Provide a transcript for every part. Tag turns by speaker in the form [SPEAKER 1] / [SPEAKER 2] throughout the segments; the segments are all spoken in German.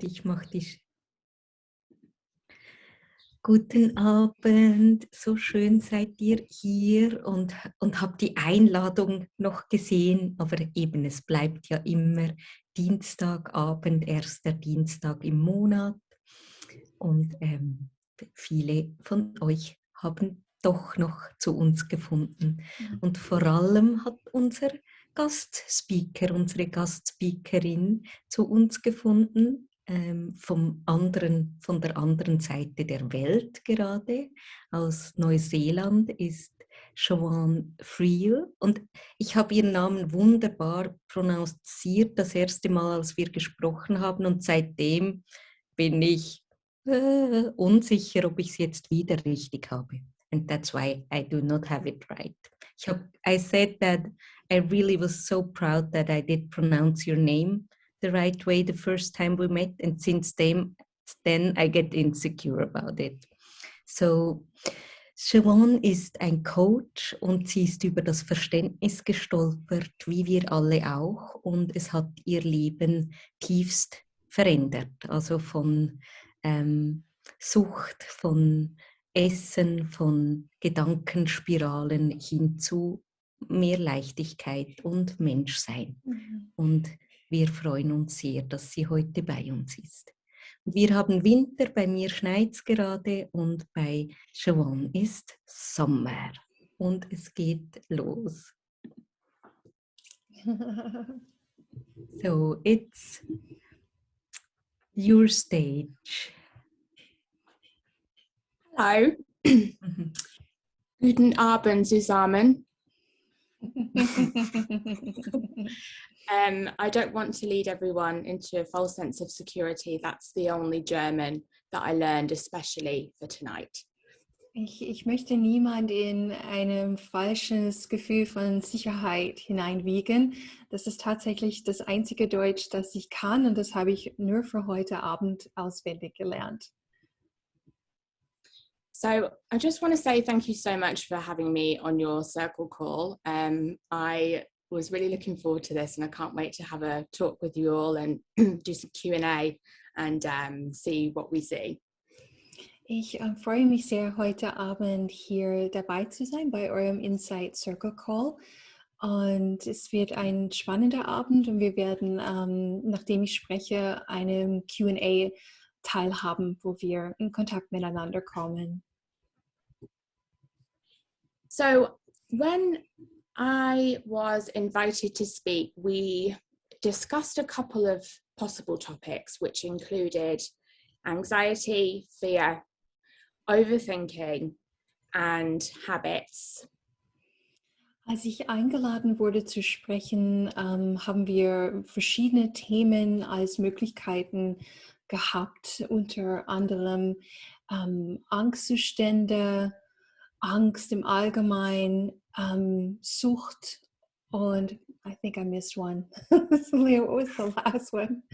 [SPEAKER 1] Ich mache die. Guten Abend, so schön seid ihr hier und habt die Einladung noch gesehen, aber eben es bleibt ja immer Dienstagabend, erster Dienstag im Monat und viele von euch haben doch noch zu uns gefunden und vor allem hat unsere unsere Gastspeakerin zu uns gefunden, von der anderen Seite der Welt gerade, aus Neuseeland ist Siobhán Friel und ich habe ihren Namen wunderbar prononciert das erste Mal, als wir gesprochen haben und seitdem bin ich unsicher, ob ich es jetzt wieder richtig habe. And that's why I do not have it right. I said that I really was so proud that I did pronounce your name the right way the first time we met, and since then I get insecure about it. So, Siobhán ist ein Coach und sie ist über das Verständnis gestolpert, wie wir alle auch, und es hat ihr Leben tiefst verändert. Also von Sucht, von Essen, von Gedankenspiralen hin zu mehr Leichtigkeit und Menschsein. Und wir freuen uns sehr, dass sie heute bei uns ist. Wir haben Winter, bei mir schneit es gerade und bei Siobhán ist Sommer. Und es geht los. So, it's your stage.
[SPEAKER 2] Hallo. Guten Abend zusammen. I don't want to lead everyone into a false sense of security. That's the only German that I learned, especially for tonight.
[SPEAKER 3] Ich möchte niemand in ein falsches Gefühl von Sicherheit hineinwiegen. Das ist tatsächlich das einzige Deutsch, das ich kann, und das habe ich nur für heute Abend auswendig gelernt.
[SPEAKER 2] So I just want to say thank you so much for having me on your circle call. I was really looking forward to this and I can't wait to have a talk with you all and do some Q&A and see what we see.
[SPEAKER 3] Ich freue mich sehr, heute Abend hier dabei zu sein bei eurem Insight Circle Call. Und es wird ein spannender Abend und wir werden, nachdem ich spreche, einem Q&A teilhaben, wo wir in Kontakt miteinander kommen.
[SPEAKER 2] So when I was invited to speak, we discussed a couple of possible topics, which included anxiety, fear, overthinking and habits.
[SPEAKER 3] Als ich eingeladen wurde zu sprechen, haben wir verschiedene Themen als Möglichkeiten gehabt, unter anderem Angstzustände, Angst im Allgemeinen, Sucht und I think I missed one. Leah, what was the last one?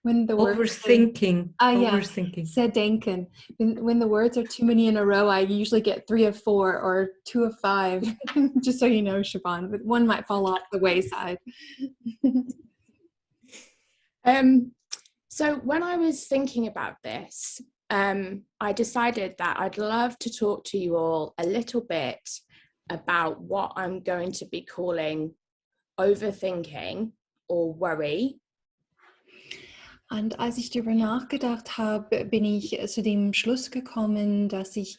[SPEAKER 3] when the
[SPEAKER 1] Overthinking.
[SPEAKER 3] Overthinking. Zerdenken. When the words are too many in a row, I usually get 3 of 4 or 2 of 5. Just so you know, Siobhán, but one might fall off the wayside.
[SPEAKER 2] So when I was thinking about this, I decided that I'd love to talk to you all a little bit about what I'm going to be calling overthinking or worry.
[SPEAKER 3] Und als ich darüber nachgedacht habe, bin ich zu dem Schluss gekommen, dass ich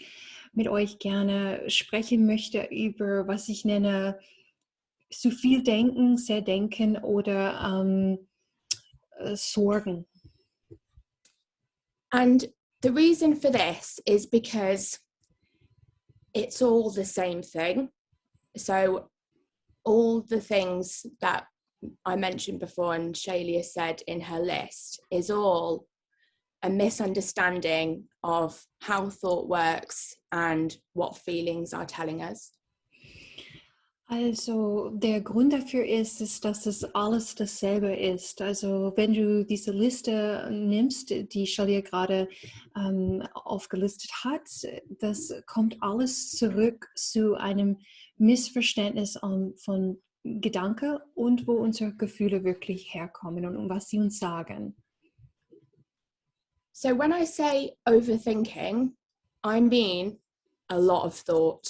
[SPEAKER 3] mit euch gerne sprechen möchte über, was ich nenne, zu viel denken, sehr denken oder Sorgen.
[SPEAKER 2] And the reason for this is because it's all the same thing. So all the things that I mentioned before and Shailia said in her list is all a misunderstanding of how thought works and what feelings are telling us.
[SPEAKER 3] Also der Grund dafür ist, dass es alles dasselbe ist. Also wenn du diese Liste nimmst, die Shailia gerade aufgelistet hat, das kommt alles zurück zu einem Missverständnis von Gedanken und wo unsere Gefühle wirklich herkommen und was sie uns sagen.
[SPEAKER 2] So when I say overthinking, I mean a lot of thought.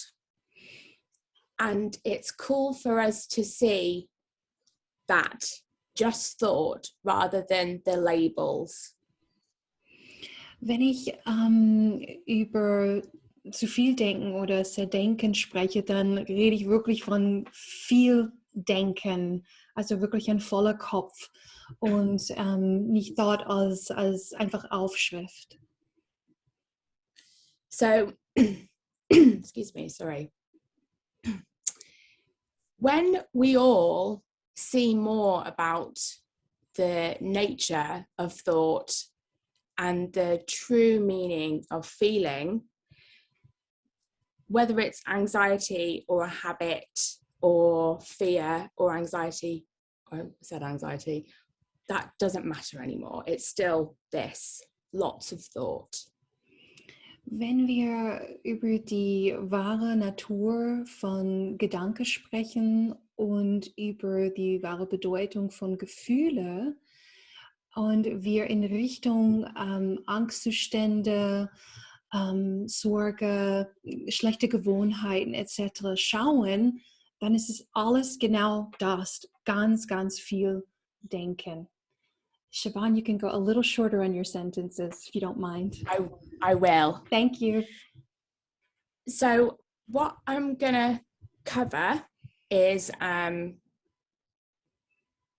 [SPEAKER 2] And it's cool for us to see that just thought rather than the labels.
[SPEAKER 3] Wenn ich über zu viel denken oder sehr denken spreche, dann rede ich wirklich von viel denken, also wirklich ein voller Kopf und nicht dort als einfach Aufschrift.
[SPEAKER 2] So, excuse me, sorry. When we all see more about the nature of thought and the true meaning of feeling, whether it's anxiety or a habit or fear or anxiety, I said anxiety, that doesn't matter anymore. It's still this, lots of thought.
[SPEAKER 3] Wenn wir über die wahre Natur von Gedanken sprechen und über die wahre Bedeutung von Gefühle und wir in Richtung Angstzustände, Sorge, schlechte Gewohnheiten etc. schauen, dann ist es alles genau das, ganz, ganz viel Denken. Siobhán, you can go a little shorter on your sentences if you don't mind.
[SPEAKER 2] I will.
[SPEAKER 3] Thank you.
[SPEAKER 2] So what I'm gonna cover is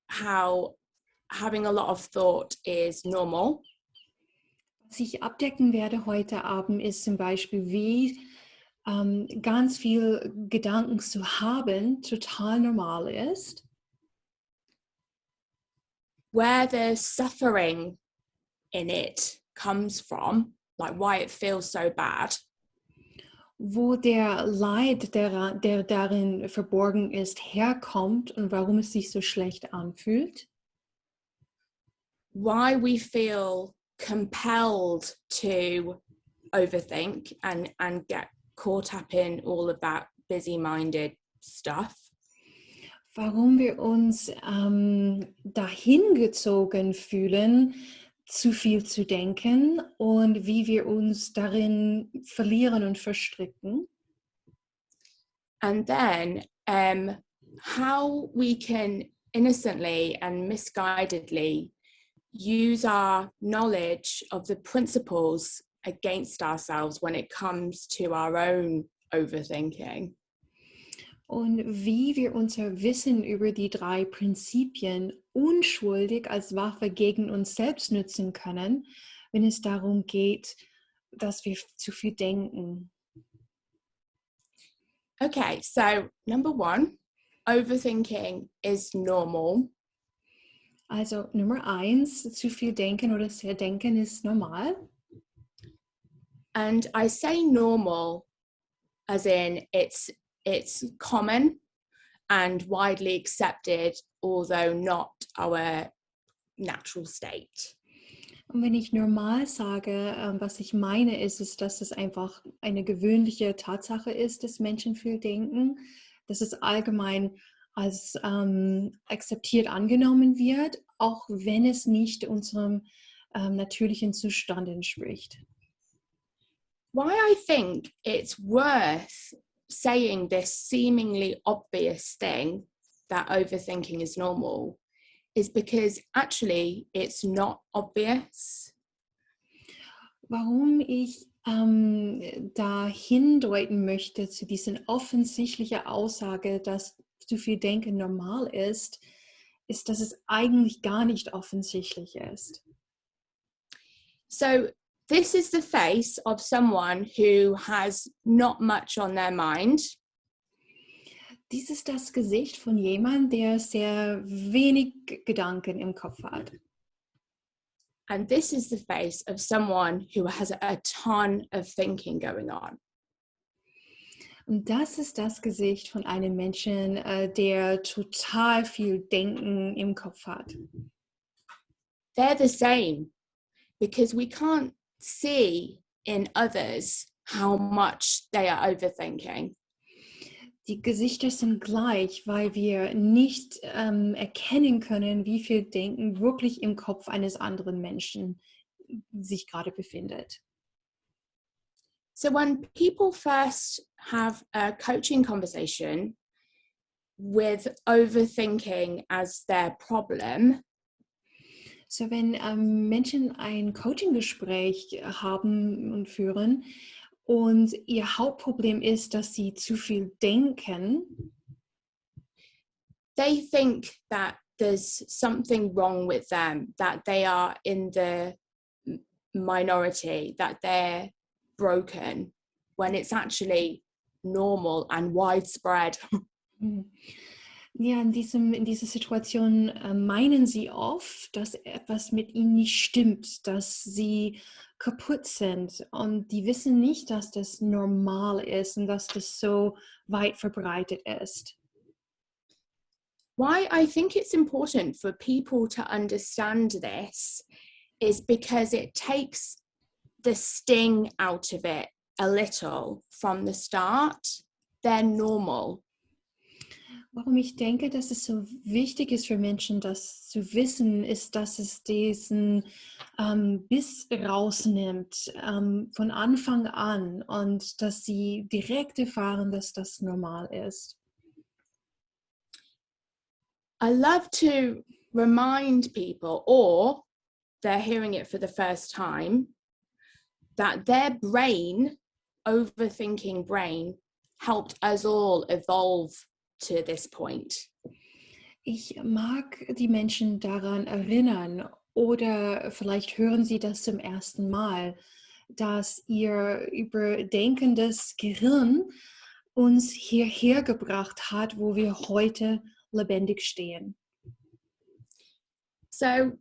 [SPEAKER 2] how having a lot of thought is normal.
[SPEAKER 3] Was ich abdecken werde heute Abend ist zum Beispiel, wie ganz viel Gedanken zu haben total normal ist.
[SPEAKER 2] Where the suffering in it comes from, like why it feels so bad.
[SPEAKER 3] Wo der Leid, der darin verborgen ist, herkommt und warum es sich so schlecht anfühlt.
[SPEAKER 2] Why we feel compelled to overthink and get caught up in all of that busy-minded stuff.
[SPEAKER 3] Warum wir uns dahin gezogen fühlen, zu viel zu denken und wie wir uns darin verlieren und verstricken.
[SPEAKER 2] And then how we can innocently and misguidedly use our knowledge of the principles against ourselves when it comes to our own overthinking.
[SPEAKER 3] Und wie wir unser Wissen über die 3 Prinzipien unschuldig als Waffe gegen uns selbst nutzen können, wenn es darum geht, dass wir zu viel denken.
[SPEAKER 2] Okay, so number 1, overthinking is normal.
[SPEAKER 3] Also Nummer 1, zu viel denken oder sehr denken ist normal.
[SPEAKER 2] And I say normal as in it's common and widely accepted, although not our natural state.
[SPEAKER 3] Und wenn ich normal sage, was ich meine, ist, dass es einfach eine gewöhnliche Tatsache ist, dass Menschen viel denken, dass es allgemein als akzeptiert angenommen wird, auch wenn es nicht unserem natürlichen Zustand entspricht.
[SPEAKER 2] Why I think it's worth saying this seemingly obvious thing that overthinking is normal is because actually it's not obvious.
[SPEAKER 3] Warum ich da hindeuten möchte zu dieser offensichtlichen Aussage, dass zu viel Denken normal ist, dass es eigentlich gar nicht offensichtlich ist.
[SPEAKER 2] So this is the face of someone who has not much on their mind.
[SPEAKER 3] Dies ist das Gesicht von jemandem, der sehr wenig Gedanken im Kopf hat.
[SPEAKER 2] And this is the face of someone who has a ton of thinking going on.
[SPEAKER 3] Und das ist das Gesicht von einem Menschen, der total viel Denken im Kopf hat.
[SPEAKER 2] They're the same because we can't see in others how much they are overthinking.
[SPEAKER 3] Die Gesichter sind gleich, weil wir nicht erkennen können, wie viel Denken wirklich im Kopf eines anderen Menschen sich gerade befindet.
[SPEAKER 2] So when people first have a coaching conversation with overthinking as their problem,
[SPEAKER 3] So wenn Menschen ein Coaching-Gespräch haben und führen und ihr Hauptproblem ist, dass sie zu viel denken,
[SPEAKER 2] they think that there's something wrong with them, that they are in the minority, that they're broken, when it's actually normal and widespread.
[SPEAKER 3] ja, in dieser Situation meinen sie oft, dass etwas mit ihnen nicht stimmt, dass sie kaputt sind und die wissen nicht, dass das normal ist und dass das so weit verbreitet ist.
[SPEAKER 2] Why I think it's important for people to understand this is because it takes the sting out of it a little from the start. They're normal.
[SPEAKER 3] Warum ich denke, dass es so wichtig ist für Menschen, das zu wissen, ist, dass es diesen Biss rausnimmt von Anfang an und dass sie direkt erfahren, dass das normal ist.
[SPEAKER 2] I love to remind people, or they're hearing it for the first time, that their brain, overthinking brain, helped us all evolve to this point.
[SPEAKER 3] Ich mag die Menschen daran erinnern oder vielleicht hören sie das zum ersten Mal, dass ihr überdenkendes Gehirn uns hierher gebracht hat, wo wir heute lebendig stehen.
[SPEAKER 2] So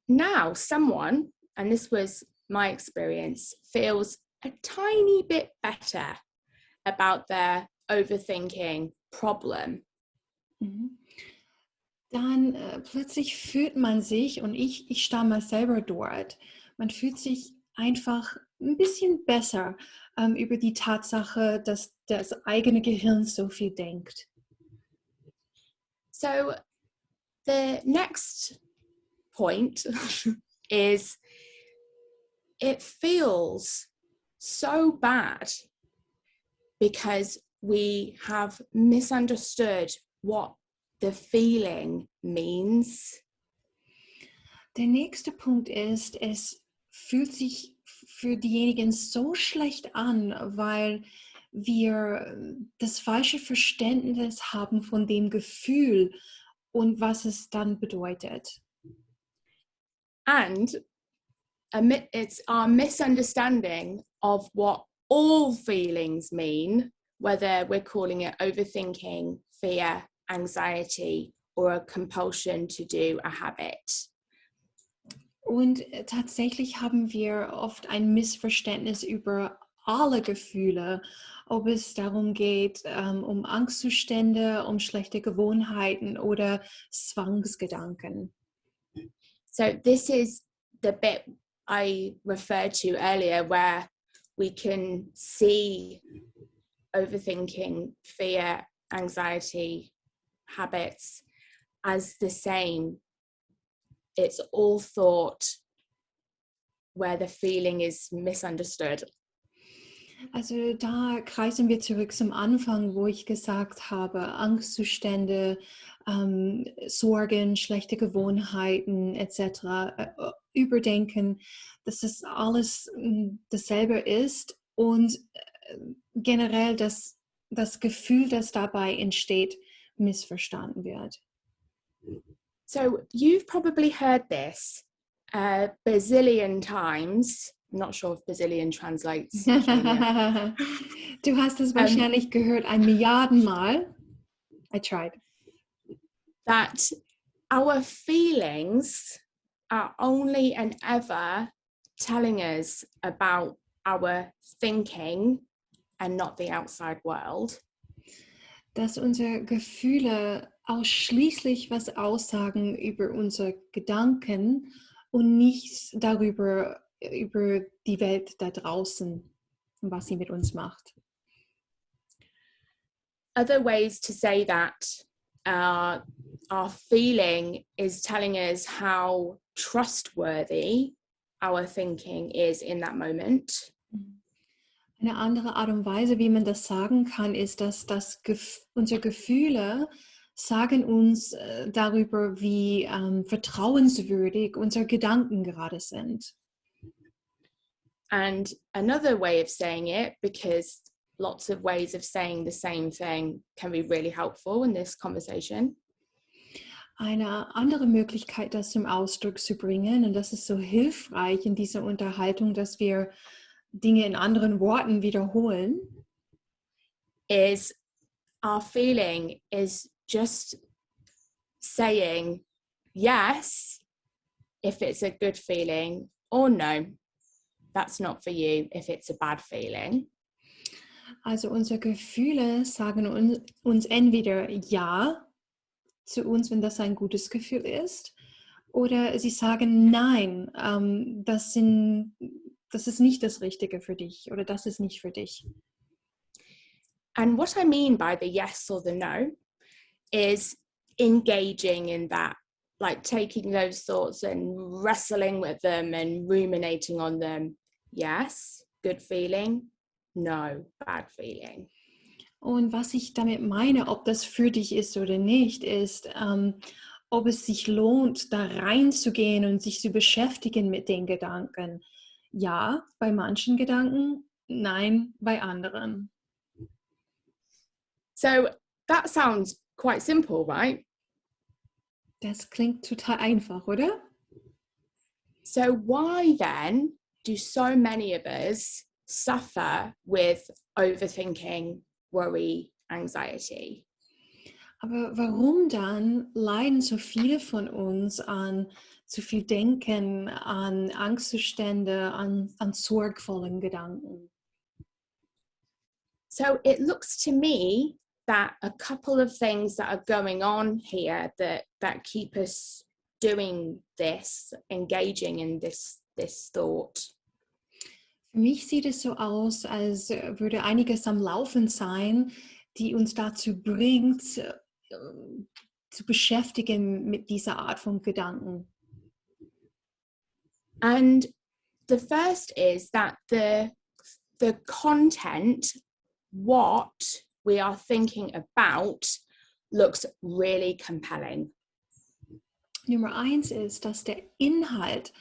[SPEAKER 2] now someone, and this was my experience, feels a tiny bit better about their overthinking problem.
[SPEAKER 3] Dann plötzlich fühlt man sich, und ich stamme selber dort, man fühlt sich einfach ein bisschen besser über die Tatsache, dass das eigene Gehirn so viel denkt.
[SPEAKER 2] So the next point is it feels so bad because we have misunderstood what the feeling means.
[SPEAKER 3] Der nächste Punkt ist, es fühlt sich für diejenigen so schlecht an, weil wir das falsche Verständnis haben von dem Gefühl und was es dann bedeutet.
[SPEAKER 2] And it's our misunderstanding of what all feelings mean, whether we're calling it overthinking, fear, anxiety, or a compulsion to do a habit.
[SPEAKER 3] Und tatsächlich haben wir oft ein Missverständnis über alle Gefühle, ob es darum geht, um Angstzustände, um schlechte Gewohnheiten oder Zwangsgedanken.
[SPEAKER 2] So this is the bit I referred to earlier where we can see overthinking, fear, anxiety, habits as the same. It's all thought where the feeling is misunderstood.
[SPEAKER 3] Also da kreisen wir zurück zum Anfang, wo ich gesagt habe, Angstzustände, Sorgen, schlechte Gewohnheiten etc., Überdenken, dass das alles dasselbe ist und generell das Gefühl, das dabei entsteht, missverstanden wird.
[SPEAKER 2] So you've probably heard this a bazillion times. I'm not sure if bazillion translates.
[SPEAKER 3] Du hast es wahrscheinlich gehört 1 Milliarden Mal. I tried.
[SPEAKER 2] That our feelings are only and ever telling us about our thinking and not the outside world.
[SPEAKER 3] Dass unsere Gefühle ausschließlich was aussagen über unsere Gedanken und nichts darüber, über die Welt da draußen und was sie mit uns macht.
[SPEAKER 2] Other ways to say that our feeling is telling us how trustworthy our thinking is in that moment.
[SPEAKER 3] Eine andere Art und Weise, wie man das sagen kann, ist, dass unsere Gefühle sagen uns darüber, wie vertrauenswürdig unsere Gedanken gerade sind.
[SPEAKER 2] And another way of saying it, because lots of ways of saying the same thing can be really helpful in this conversation.
[SPEAKER 3] Eine andere Möglichkeit, das zum Ausdruck zu bringen, und das ist so hilfreich in dieser Unterhaltung, dass wir Dinge in anderen Worten wiederholen,
[SPEAKER 2] is our feeling is just saying yes if it's a good feeling, or no, that's not for you if it's a bad feeling.
[SPEAKER 3] Also unsere Gefühle sagen uns entweder ja zu uns, wenn das ein gutes Gefühl ist, oder sie sagen nein, das ist nicht das Richtige für dich oder das ist nicht für dich.
[SPEAKER 2] And what I mean by the yes or the no is engaging in that, like taking those thoughts and wrestling with them and ruminating on them. Yes, good feeling. No, bad feeling.
[SPEAKER 3] Und was ich damit meine, ob das für dich ist oder nicht, ist, ob es sich lohnt, da reinzugehen und sich zu beschäftigen mit den Gedanken. Ja, bei manchen Gedanken, nein, bei anderen.
[SPEAKER 2] So that sounds quite simple, right?
[SPEAKER 3] Das klingt total einfach, oder?
[SPEAKER 2] So why then do so many of us suffer with overthinking, worry, anxiety?
[SPEAKER 3] Aber warum dann leiden so viele von uns an zu viel Denken, an Angstzustände, an sorgvollen Gedanken?
[SPEAKER 2] So it looks to me that a couple of things that are going on here that keep us doing this, engaging in this thought.
[SPEAKER 3] Für mich sieht es so aus, als würde einiges am Laufen sein, die uns dazu bringt, zu beschäftigen mit dieser Art von Gedanken.
[SPEAKER 2] And the first is that the content, what we are thinking about, looks really compelling.
[SPEAKER 3] Nummer 1 ist, dass der Inhalt,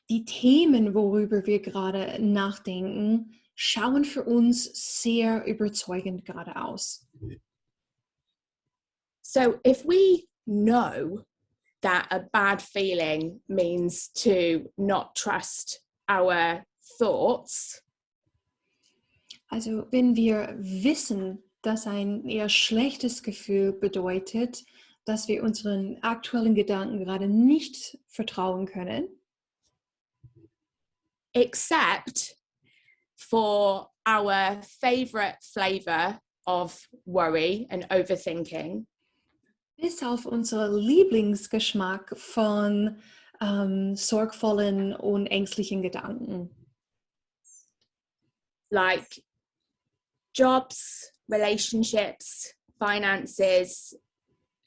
[SPEAKER 3] die Themen, worüber wir gerade nachdenken, schauen für uns sehr überzeugend gerade aus.
[SPEAKER 2] So if we know that a bad feeling means to not trust our thoughts,
[SPEAKER 3] also wenn wir wissen, dass ein eher schlechtes Gefühl bedeutet, dass wir unseren aktuellen Gedanken gerade nicht vertrauen können,
[SPEAKER 2] except for our favorite flavor of worry and overthinking,
[SPEAKER 3] bis auf unseren Lieblingsgeschmack von sorgvollen und ängstlichen Gedanken.
[SPEAKER 2] like jobs, relationships, finances,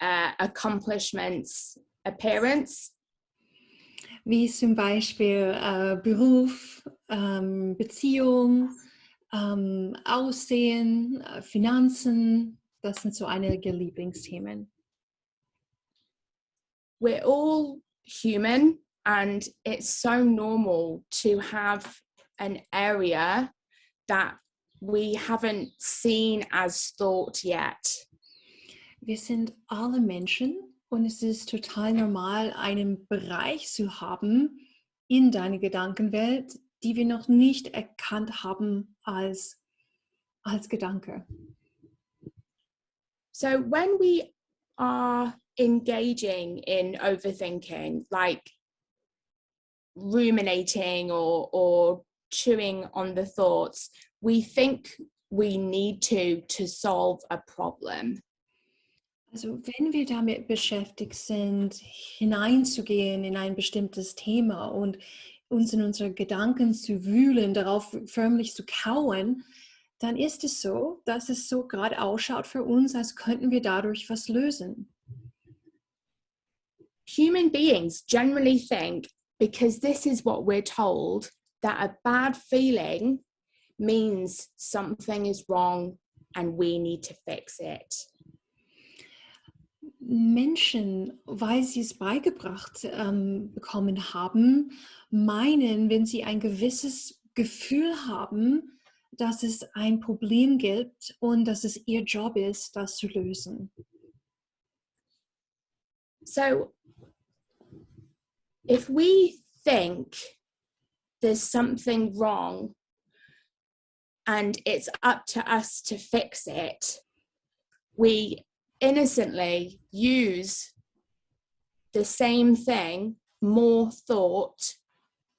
[SPEAKER 2] accomplishments, appearance.
[SPEAKER 3] Wie zum Beispiel Beruf, Beziehung, Aussehen, Finanzen. Das sind so einige Lieblingsthemen.
[SPEAKER 2] We're all human, and it's so normal to have an area that we haven't seen as thought yet.
[SPEAKER 3] Wir sind alle Menschen und es ist total normal, einen Bereich zu haben in deiner Gedankenwelt, die wir noch nicht erkannt haben als Gedanke.
[SPEAKER 2] So when we are engaging in overthinking, like ruminating or chewing on the thoughts, we think we need to solve a problem.
[SPEAKER 3] Also wenn wir damit beschäftigt sind, hineinzugehen in ein bestimmtes Thema und uns in unsere Gedanken zu wühlen, darauf förmlich zu kauen, dann ist es so, dass es so gerade ausschaut für uns, als könnten wir dadurch was lösen.
[SPEAKER 2] Human beings generally think because this is what we're told, that a bad feeling means something is wrong and we need to fix it.
[SPEAKER 3] Menschen, weil sie es beigebracht bekommen haben, meinen, wenn sie ein gewisses Gefühl haben, dass es ein Problem gibt und dass es ihr Job ist, das zu lösen.
[SPEAKER 2] So, if we think there's something wrong and it's up to us to fix it, we innocently use the same thing, more thought,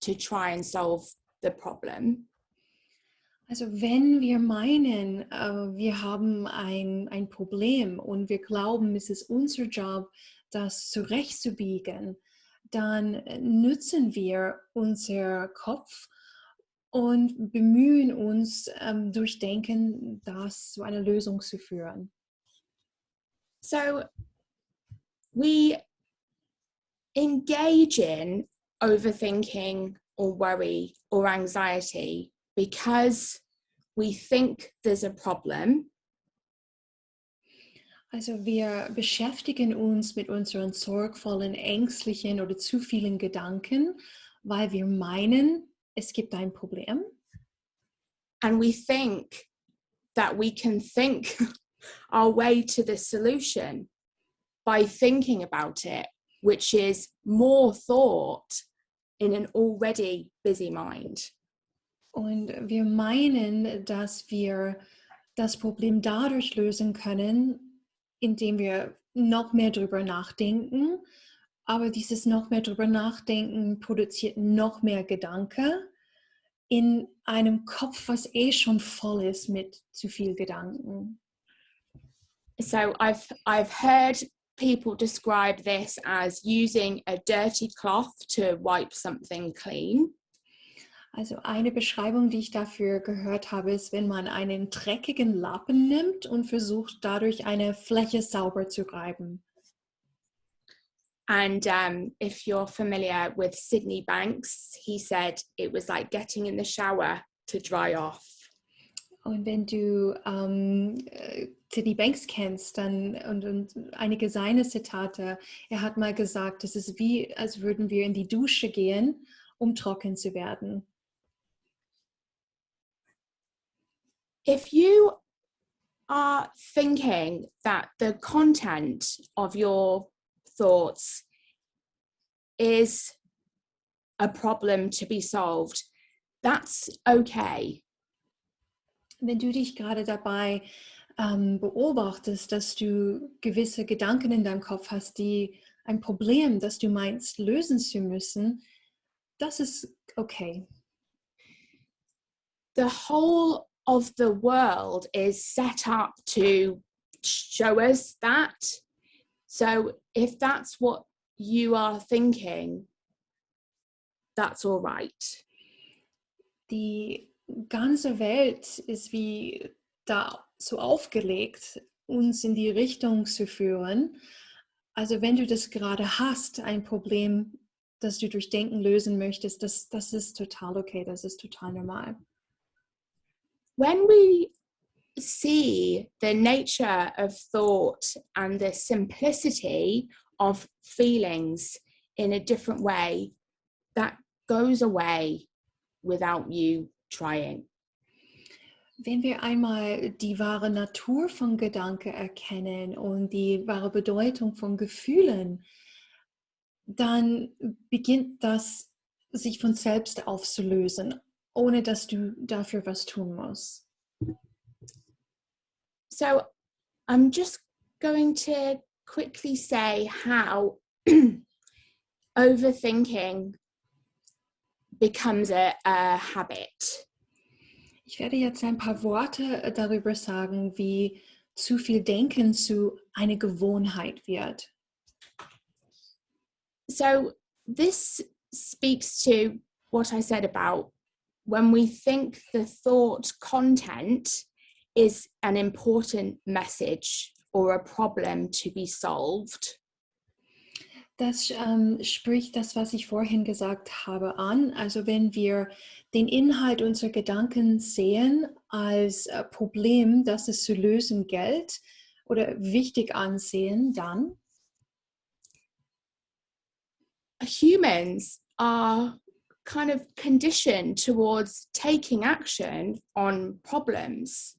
[SPEAKER 2] to try and solve the problem.
[SPEAKER 3] Also wenn wir meinen, wir haben ein Problem und wir glauben, es ist unser Job, das zurechtzubiegen, dann nutzen wir unser Kopf und bemühen uns, durch Denken das zu einer Lösung zu führen.
[SPEAKER 2] So we engage in overthinking or worry or anxiety because we think there's a problem.
[SPEAKER 3] Also wir beschäftigen uns mit unseren sorgvollen, ängstlichen oder zu vielen Gedanken, weil wir meinen, es gibt ein Problem.
[SPEAKER 2] And we think that we can think our way to the solution by thinking about it, which is more thought in an already busy mind.
[SPEAKER 3] Und wir meinen, dass wir das Problem dadurch lösen können, indem wir noch mehr drüber nachdenken. Aber dieses noch mehr drüber nachdenken produziert noch mehr Gedanken in einem Kopf, was schon voll ist mit zu viel Gedanken.
[SPEAKER 2] So I've heard people describe this as using a dirty cloth to wipe something clean.
[SPEAKER 3] Also eine Beschreibung, die ich dafür gehört habe, ist, wenn man einen dreckigen Lappen nimmt und versucht, dadurch eine Fläche sauber zu reiben.
[SPEAKER 2] And if you're familiar with Sydney Banks, he said it was like getting in the shower to dry off.
[SPEAKER 3] Und wenn du Sydney Banks kennst, dann und einige seiner Zitate, er hat mal gesagt, es ist wie, als würden wir in die Dusche gehen, um trocken zu werden.
[SPEAKER 2] If you are thinking that the content of your thoughts is a problem to be solved, that's okay.
[SPEAKER 3] Wenn du dich gerade dabei beobachtest, dass du gewisse Gedanken in deinem Kopf hast, die ein Problem, das du meinst, lösen zu müssen, das ist okay.
[SPEAKER 2] The whole of the world is set up to show us that. So if that's what you are thinking, that's all right.
[SPEAKER 3] Die ganze Welt ist wie da so aufgelegt, uns in die Richtung zu führen. Also wenn du das gerade hast, ein Problem, das du durch Denken lösen möchtest, das ist total okay, das ist total normal.
[SPEAKER 2] When we see the nature of thought and the simplicity of feelings in a different way, that goes away without you trying.
[SPEAKER 3] Wenn wir einmal die wahre Natur von Gedanken erkennen und die wahre Bedeutung von Gefühlen, dann beginnt das sich von selbst aufzulösen, ohne dass du dafür was tun musst.
[SPEAKER 2] So I'm just going to quickly say how overthinking becomes a habit.
[SPEAKER 3] Ich werde jetzt ein paar Worte darüber sagen, wie zu viel Denken zu einer Gewohnheit wird.
[SPEAKER 2] So this speaks to what I said about when we think the thought content is an important message or a problem to be solved.
[SPEAKER 3] Das spricht das, was ich vorhin gesagt habe, an. Also wenn wir den Inhalt unserer Gedanken sehen als Problem, das es zu lösen gilt oder wichtig ansehen, dann
[SPEAKER 2] humans are kind of conditioned towards taking action on problems.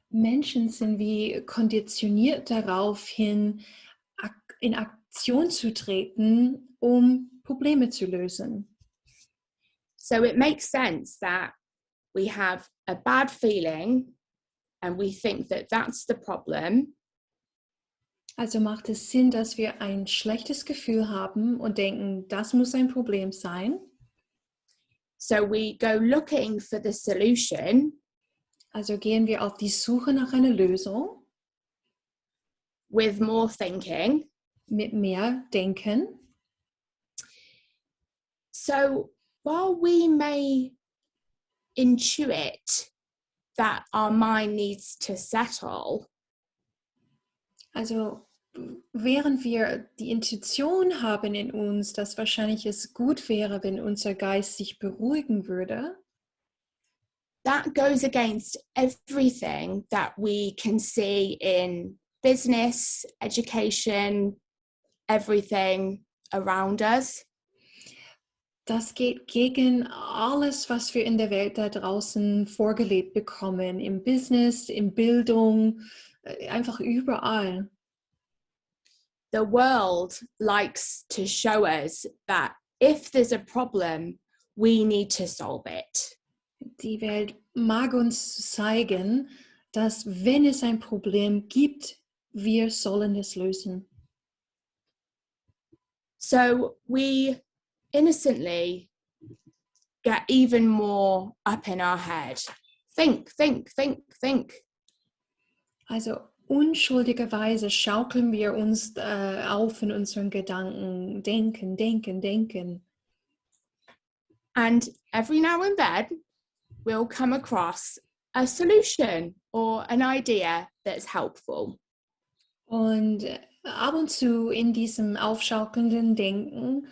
[SPEAKER 3] Menschen sind wie konditioniert darauf hin, in Aktion zu treten, um Probleme zu lösen.
[SPEAKER 2] So it makes sense that we have a bad feeling and we think that that's the problem.
[SPEAKER 3] Also macht es Sinn, dass wir ein schlechtes Gefühl haben und denken, das muss ein Problem sein.
[SPEAKER 2] So we go looking for the solution
[SPEAKER 3] Also gehen wir auf die Suche nach einer Lösung
[SPEAKER 2] with more thinking.
[SPEAKER 3] mit mehr Denken.
[SPEAKER 2] So while we may intuit that our mind needs to settle,
[SPEAKER 3] Also während wir die Intuition haben in uns, dass wahrscheinlich es gut wäre, wenn unser Geist sich beruhigen würde,
[SPEAKER 2] that goes against everything that we can see in business, education, everything around us.
[SPEAKER 3] das geht gegen alles, was wir in der Welt da draußen vorgelebt bekommen, im Business, in Bildung, einfach überall.
[SPEAKER 2] The world likes to show us that if there's a problem, we need to solve it.
[SPEAKER 3] Die Welt mag uns zeigen, dass wenn es ein Problem gibt, wir sollen es lösen.
[SPEAKER 2] So we innocently get even more up in our head. Think, think, think, think.
[SPEAKER 3] Also unschuldigerweise schaukeln wir uns auf in unseren Gedanken, denken, denken, denken.
[SPEAKER 2] And every now and then, we'll come across a solution or an idea that's helpful.
[SPEAKER 3] Und ab und zu in diesem aufschaukelnden Denken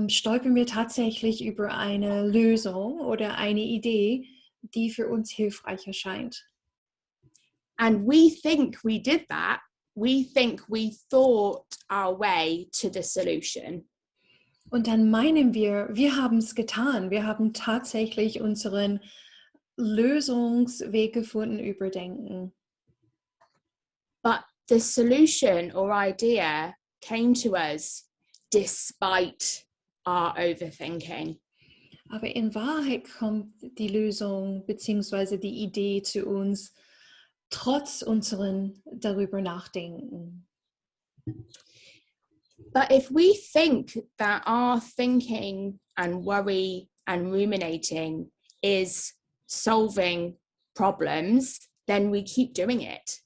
[SPEAKER 3] stolpern wir tatsächlich über eine Lösung oder eine Idee, die für uns hilfreich erscheint.
[SPEAKER 2] And we think we did that. We think we thought our way to the solution.
[SPEAKER 3] Und dann meinen wir haben es getan. Wir haben tatsächlich unseren Lösungsweg gefunden über Denken.
[SPEAKER 2] But the solution or idea came to us despite our overthinking.
[SPEAKER 3] Aber in Wahrheit kommt die Lösung bzw. die Idee zu uns trotz unseren darüber nachdenken.
[SPEAKER 2] But if we think that our thinking and worry and ruminating is solving problems, then we keep doing it.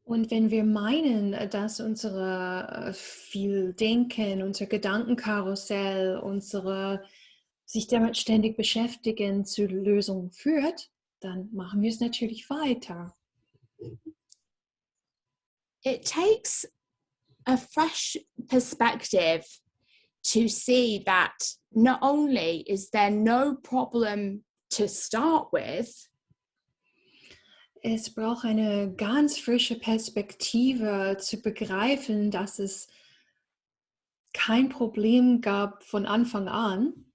[SPEAKER 3] Und wenn wir meinen, dass unsere viel Denken, unser Gedankenkarussell, unsere sich damit ständig beschäftigen zur Lösung führt, dann machen wir es natürlich weiter.
[SPEAKER 2] It takes a fresh perspective to see that not only is there no problem to start with,
[SPEAKER 3] Es braucht eine ganz frische Perspektive zu begreifen, dass es kein Problem gab von Anfang an,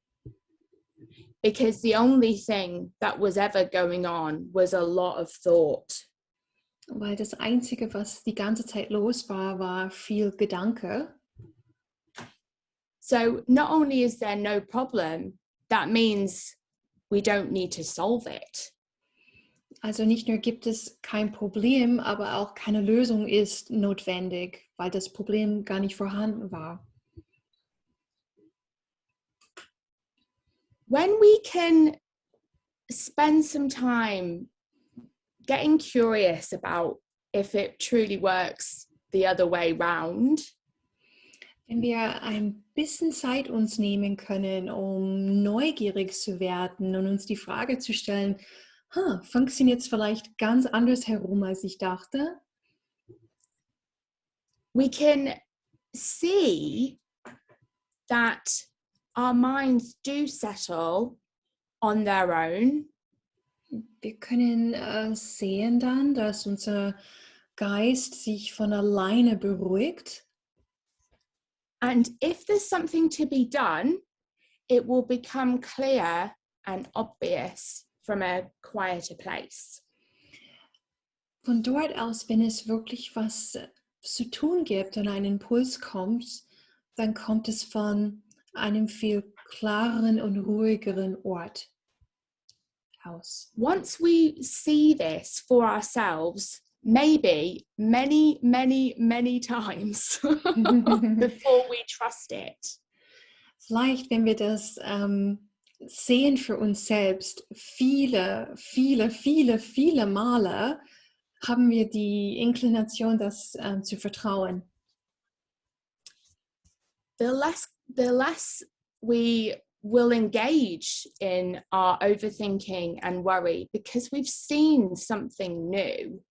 [SPEAKER 2] because the only thing that was ever going on was a lot of thought.
[SPEAKER 3] weil das Einzige, was die ganze Zeit los war, war viel Gedanke.
[SPEAKER 2] So not only is there no problem, that means we don't need to solve it.
[SPEAKER 3] Also nicht nur gibt es kein Problem, aber auch keine Lösung ist notwendig, weil das Problem gar nicht vorhanden war.
[SPEAKER 2] When we can spend some time getting curious about if it truly works the other way round,
[SPEAKER 3] Wenn wir ein bisschen Zeit uns nehmen können, um neugierig zu werden und uns die Frage zu stellen, funktioniert es vielleicht ganz anders herum, als ich dachte?
[SPEAKER 2] we can see that our minds do settle on their own.
[SPEAKER 3] Wir können sehen dann, dass unser Geist sich von alleine beruhigt.
[SPEAKER 2] And if there's something to be done, it will become clear and obvious from a quieter place.
[SPEAKER 3] Von dort aus, wenn es wirklich was zu tun gibt und ein Impuls kommt, dann kommt es von einem viel klareren und ruhigeren Ort aus.
[SPEAKER 2] Once we see this for ourselves, maybe many, many, many times before we trust it.
[SPEAKER 3] Vielleicht, wenn wir das sehen für uns selbst, viele, viele, viele, viele Male haben wir die Inklination, das zu vertrauen.
[SPEAKER 2] The less we will engage in our overthinking and worry because we've seen something new.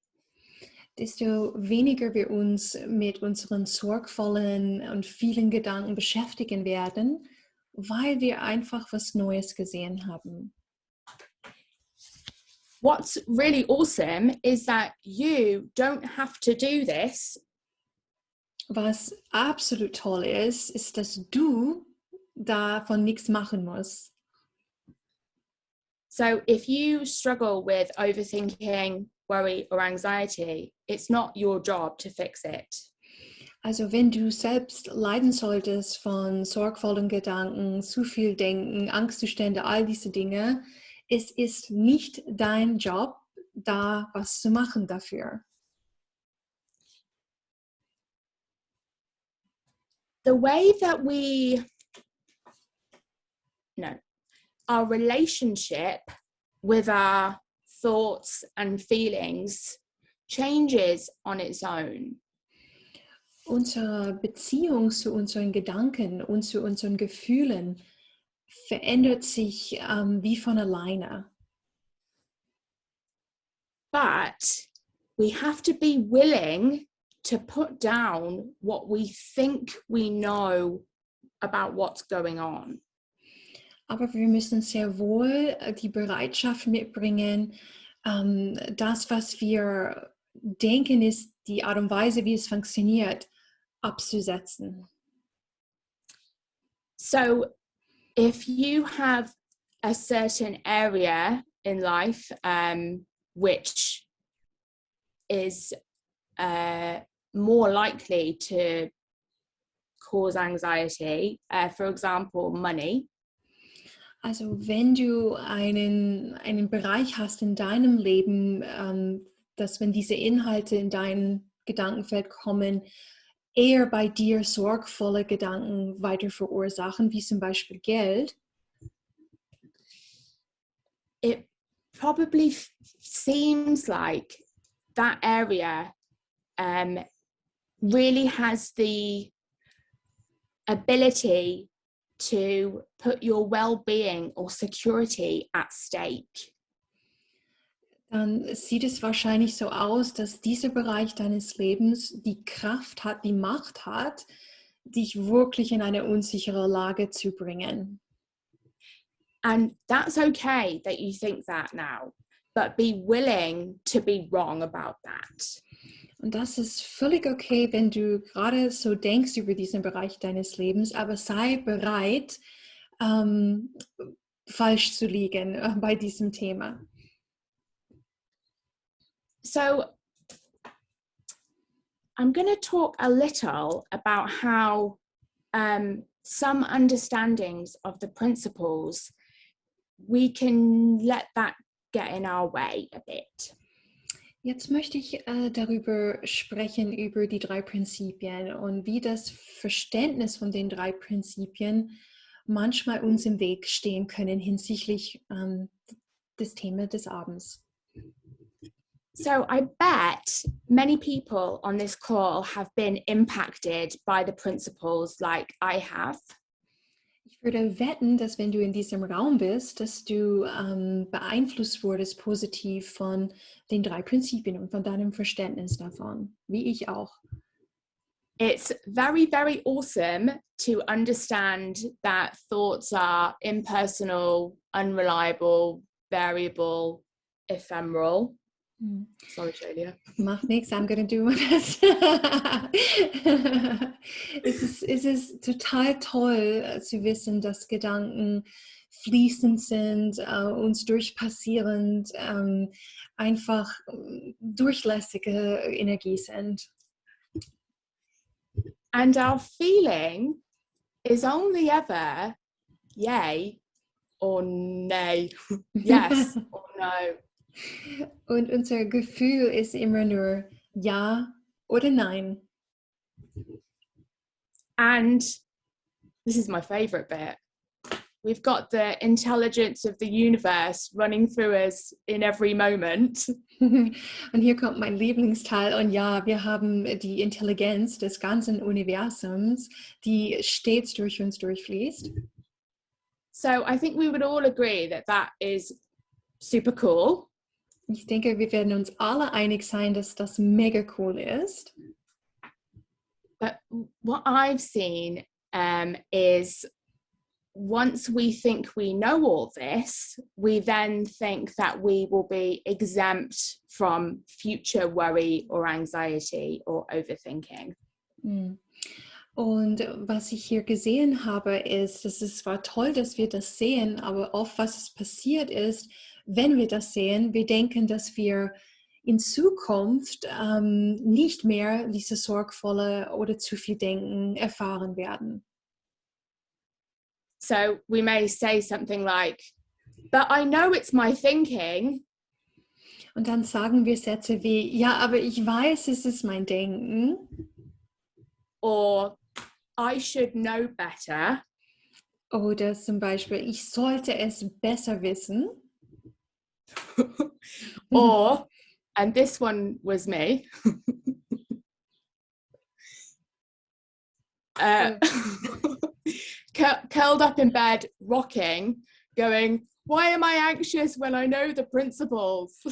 [SPEAKER 3] Desto weniger wir uns mit unseren sorgvollen und vielen Gedanken beschäftigen werden, weil wir einfach was Neues gesehen haben.
[SPEAKER 2] What's really awesome is that you don't have to do this.
[SPEAKER 3] Was absolut toll ist, ist, dass du davon nichts machen musst.
[SPEAKER 2] So if you struggle with overthinking, worry or anxiety, it's not your job to fix it.
[SPEAKER 3] Also wenn du selbst leiden solltest von sorgvollen Gedanken, zu viel Denken, Angstzustände, all diese Dinge, es ist nicht dein Job, da was zu machen dafür.
[SPEAKER 2] The way that our relationship with our thoughts and feelings changes on its own.
[SPEAKER 3] Unsere Beziehung zu unseren Gedanken und zu unseren Gefühlen verändert sich wie von alleine.
[SPEAKER 2] But we have to be willing to put down what we think we know about what's going on.
[SPEAKER 3] Aber wir müssen sehr wohl die Bereitschaft mitbringen, das, was wir denken, ist die Art und Weise, wie es funktioniert, abzusetzen.
[SPEAKER 2] So if you have a certain area in life which is more likely to cause anxiety, for example, money.
[SPEAKER 3] Also wenn du einen Bereich hast in deinem Leben, dass wenn diese Inhalte in dein Gedankenfeld kommen, eher bei dir sorgvolle Gedanken weiter verursachen, wie zum Beispiel Geld,
[SPEAKER 2] it probably seems like that area really has the ability to put your well-being or security at stake.
[SPEAKER 3] dann sieht es wahrscheinlich so aus, dass dieser Bereich deines Lebens die Kraft hat, die Macht hat, dich wirklich in eine unsichere Lage zu bringen.
[SPEAKER 2] And that's okay that you think that now, but be willing to be wrong about that.
[SPEAKER 3] Und das ist völlig okay, wenn du gerade so denkst über diesen Bereich deines Lebens, aber sei bereit, falsch zu liegen bei diesem Thema.
[SPEAKER 2] So I'm going to talk a little about how some understandings of the principles, we can let that get in our way a bit.
[SPEAKER 3] Jetzt möchte ich darüber sprechen, über die 3 Prinzipien und wie das Verständnis von den 3 Prinzipien manchmal uns im Weg stehen können hinsichtlich des Themas des Abends.
[SPEAKER 2] So I bet many people on this call have been impacted by the principles like I have.
[SPEAKER 3] Ich würde wetten, dass wenn du in diesem Raum bist, dass du beeinflusst wurdest positiv von den 3 Prinzipien und von deinem Verständnis davon, wie ich auch.
[SPEAKER 2] It's very, very awesome to understand that thoughts are impersonal, unreliable, variable, ephemeral. Sorry, Julia.
[SPEAKER 3] Macht nichts, I'm gonna do my best. Es ist total toll zu wissen, dass Gedanken fließend sind, uns durchpassierend, einfach durchlässige Energie sind.
[SPEAKER 2] And our feeling is only ever yay or nay, yes or no.
[SPEAKER 3] Und unser Gefühl ist immer nur ja oder nein.
[SPEAKER 2] And this is my favorite bit. We've got the intelligence of the universe running through us in every moment.
[SPEAKER 3] Und hier kommt mein Lieblingsteil. Und ja, wir haben die Intelligenz des ganzen Universums, die stets durch uns durchfließt.
[SPEAKER 2] So I think we would all agree that that is super cool.
[SPEAKER 3] Ich denke, wir werden uns alle einig sein, dass das mega cool ist.
[SPEAKER 2] But what I've seen is once we think we know all this, we then think that we will be exempt from future worry or anxiety or overthinking.
[SPEAKER 3] Und was ich hier gesehen habe, ist, dass es zwar toll, dass wir das sehen, aber oft, was passiert ist, wenn wir das sehen, wir denken, dass wir in Zukunft nicht mehr diese sorgvolle oder zu viel Denken erfahren werden.
[SPEAKER 2] So we may say something like, but I know it's my thinking.
[SPEAKER 3] Und dann sagen wir Sätze wie, ja, aber ich weiß, es ist mein Denken.
[SPEAKER 2] Or I should know better.
[SPEAKER 3] Oder zum Beispiel, ich sollte es besser wissen.
[SPEAKER 2] Or, and this one was me, curled up in bed, rocking, going, why am I anxious when I know the principles?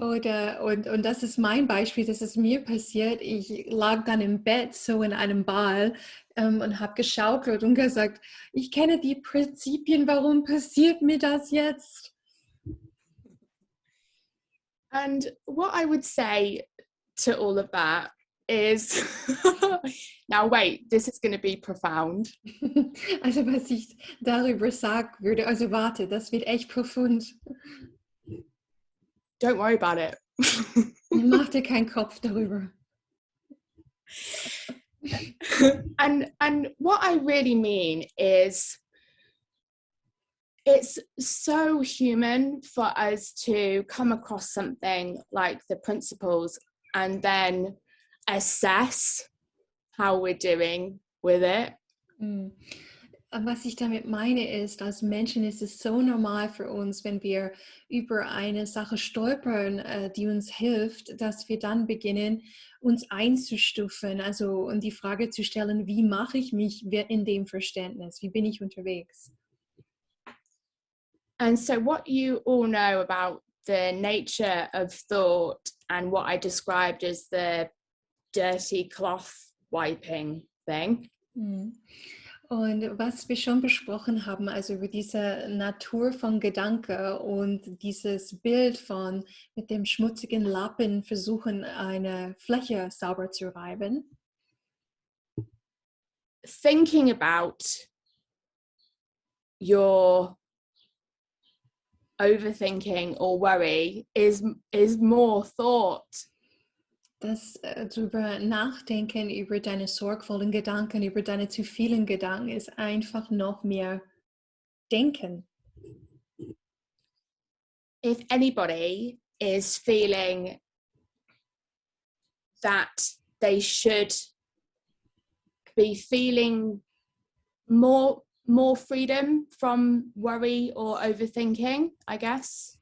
[SPEAKER 3] Oder, und das ist mein Beispiel, das ist mir passiert. Ich lag dann im Bett, so in einem Ball und habe geschaukelt und gesagt, ich kenne die Prinzipien, warum passiert mir das jetzt?
[SPEAKER 2] And what I would say to all of that is, now wait, this is going to be profound.
[SPEAKER 3] Also was ich darüber sagen würde, also warte, das wird echt profund.
[SPEAKER 2] Don't worry about it.
[SPEAKER 3] Mach dir keinen Kopf darüber.
[SPEAKER 2] And what I really mean is, it's so human for us to come across something like the principles and then assess how we're doing with it.
[SPEAKER 3] Was ich damit meine ist, als Menschen ist es so normal für uns, wenn wir über eine Sache stolpern, die uns hilft, dass wir dann beginnen, uns einzustufen, also und die Frage zu stellen, wie mache ich mich in dem Verständnis, wie bin ich unterwegs?
[SPEAKER 2] And so what you all know about the nature of thought and what I described as the dirty cloth wiping thing.
[SPEAKER 3] Und was wir schon besprochen haben, also über diese Natur von Gedanke und dieses Bild von mit dem schmutzigen Lappen versuchen, eine Fläche sauber zu reiben.
[SPEAKER 2] Thinking about your overthinking or worry is more thought.
[SPEAKER 3] Das darüber nachdenken, über deine sorgvollen Gedanken, über deine zu vielen Gedanken, ist einfach noch mehr Denken.
[SPEAKER 2] If anybody is feeling that they should be feeling more freedom from worry or overthinking, I guess.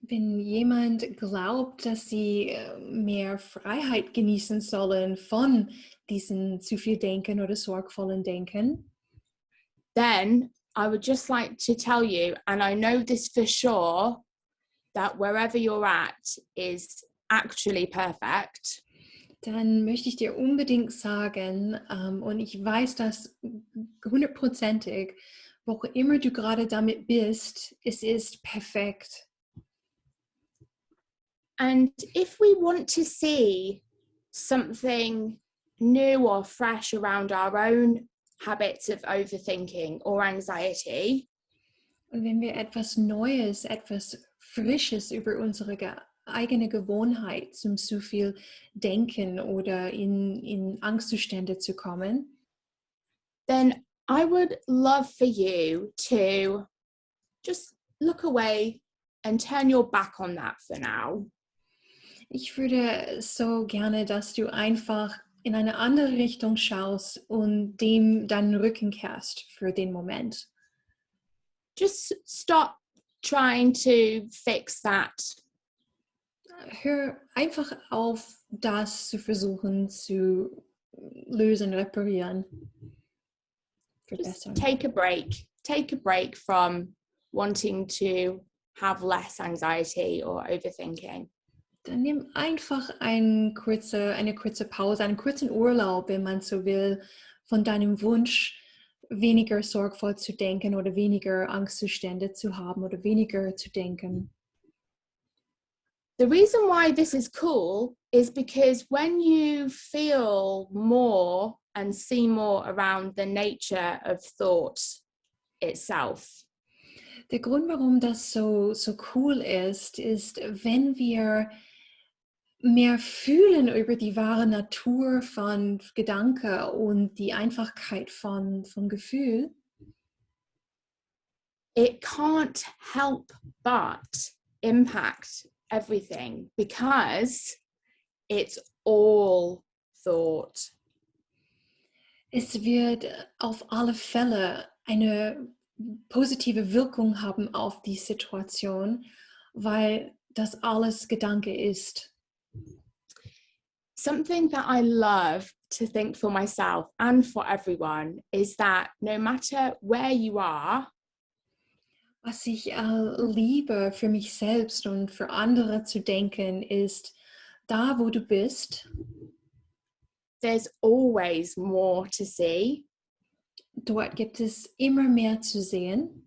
[SPEAKER 3] Wenn jemand glaubt, dass sie mehr Freiheit genießen sollen von diesem zu viel Denken oder sorgvollen Denken,
[SPEAKER 2] then I would just like to tell you, and I know this for sure, that wherever you're at is actually perfect.
[SPEAKER 3] dann möchte ich dir unbedingt sagen, und ich weiß das 100%ig, wo auch immer du gerade damit bist, es ist perfekt.
[SPEAKER 2] And if we want to see something new or fresh around our own habits of overthinking or anxiety,
[SPEAKER 3] Und wenn wir etwas Neues, etwas Frisches über unsere eigene Gewohnheit, zum zu viel Denken oder in Angstzustände zu kommen,
[SPEAKER 2] then I would love for you to just look away and turn your back on that for now.
[SPEAKER 3] ich würde so gerne, dass du einfach in eine andere Richtung schaust und dem deinen Rücken kehrst für den Moment.
[SPEAKER 2] Just stop trying to fix that.
[SPEAKER 3] Hör einfach auf, das zu versuchen zu lösen, reparieren,
[SPEAKER 2] Just
[SPEAKER 3] verbessern.
[SPEAKER 2] take a break. Take a break from wanting to have less anxiety or overthinking.
[SPEAKER 3] Dann nimm einfach eine kurze Pause, einen kurzen Urlaub, wenn man so will, von deinem Wunsch, weniger sorgvoll zu denken oder weniger Angstzustände zu haben oder weniger zu denken.
[SPEAKER 2] The reason why this is cool is because when you feel more and see more around the nature of thought itself,
[SPEAKER 3] Der Grund, warum das so cool ist, wenn wir mehr fühlen über die wahre Natur von Gedanke und die Einfachkeit von Gefühl,
[SPEAKER 2] it can't help but impact everything because it's all thought.
[SPEAKER 3] es wird auf alle Fälle eine positive Wirkung haben auf die Situation, weil das alles Gedanke ist.
[SPEAKER 2] Something that I love to think for myself and for everyone is that no matter where you are,
[SPEAKER 3] Was ich liebe für mich selbst und für andere zu denken, ist, da wo du bist,
[SPEAKER 2] there's always more to see.
[SPEAKER 3] dort gibt es immer mehr zu sehen.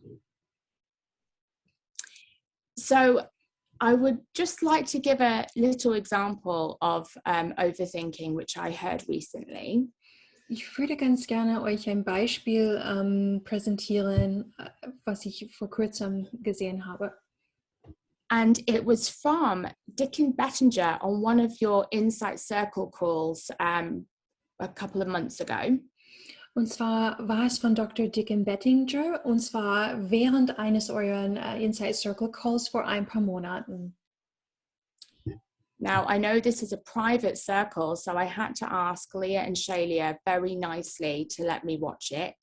[SPEAKER 2] So I would just like to give a little example of overthinking, which I heard recently.
[SPEAKER 3] Ich würde ganz gerne euch ein Beispiel präsentieren, was ich vor kurzem gesehen habe.
[SPEAKER 2] And it was from Dicken Bettinger on one of your Insight Circle calls a couple of months ago.
[SPEAKER 3] Und zwar war es von Dr. Dicken Bettinger und zwar während eines euren Insight Circle Calls vor ein paar Monaten.
[SPEAKER 2] Now, I know this is a private circle, so I had to ask Leah and Shalia very nicely to let me watch it.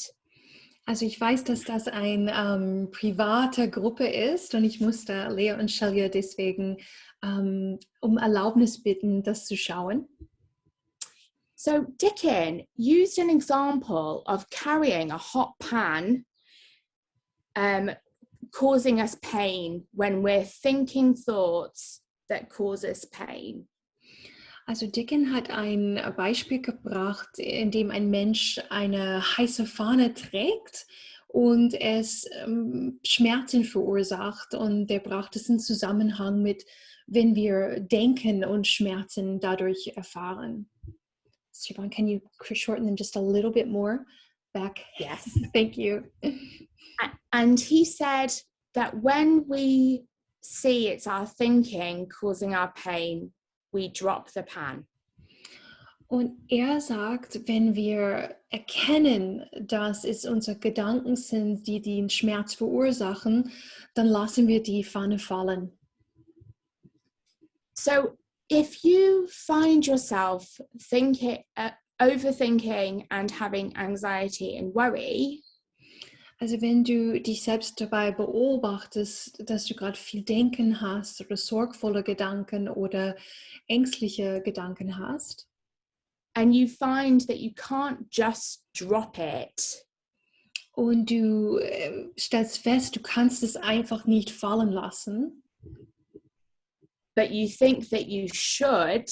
[SPEAKER 3] Also ich weiß, dass das eine private Gruppe ist und ich musste Lea und Shalia deswegen um Erlaubnis bitten, das zu schauen.
[SPEAKER 2] So Dicken used an example of carrying a hot pan causing us pain when we're thinking thoughts that cause us pain.
[SPEAKER 3] Also Dicken hat ein Beispiel gebracht, in dem ein Mensch eine heiße Fahne trägt und es Schmerzen verursacht und der braucht es in Zusammenhang mit, wenn wir denken und Schmerzen dadurch erfahren. Siobhán, can you shorten them just a little bit more back?
[SPEAKER 2] Yes.
[SPEAKER 3] Thank you.
[SPEAKER 2] And he said that when we see it's our thinking causing our pain, we drop the pan.
[SPEAKER 3] Und er sagt, wenn wir erkennen, dass es unsere Gedanken sind, die den Schmerz verursachen, dann lassen wir die Pfanne fallen.
[SPEAKER 2] So if you find yourself overthinking and having anxiety and worry,
[SPEAKER 3] Also wenn du dich selbst dabei beobachtest, dass du gerade viel Denken hast oder sorgvolle Gedanken oder ängstliche Gedanken hast,
[SPEAKER 2] and you find that you can't just drop it,
[SPEAKER 3] und du stellst fest, du kannst es einfach nicht fallen lassen,
[SPEAKER 2] but you think that you should,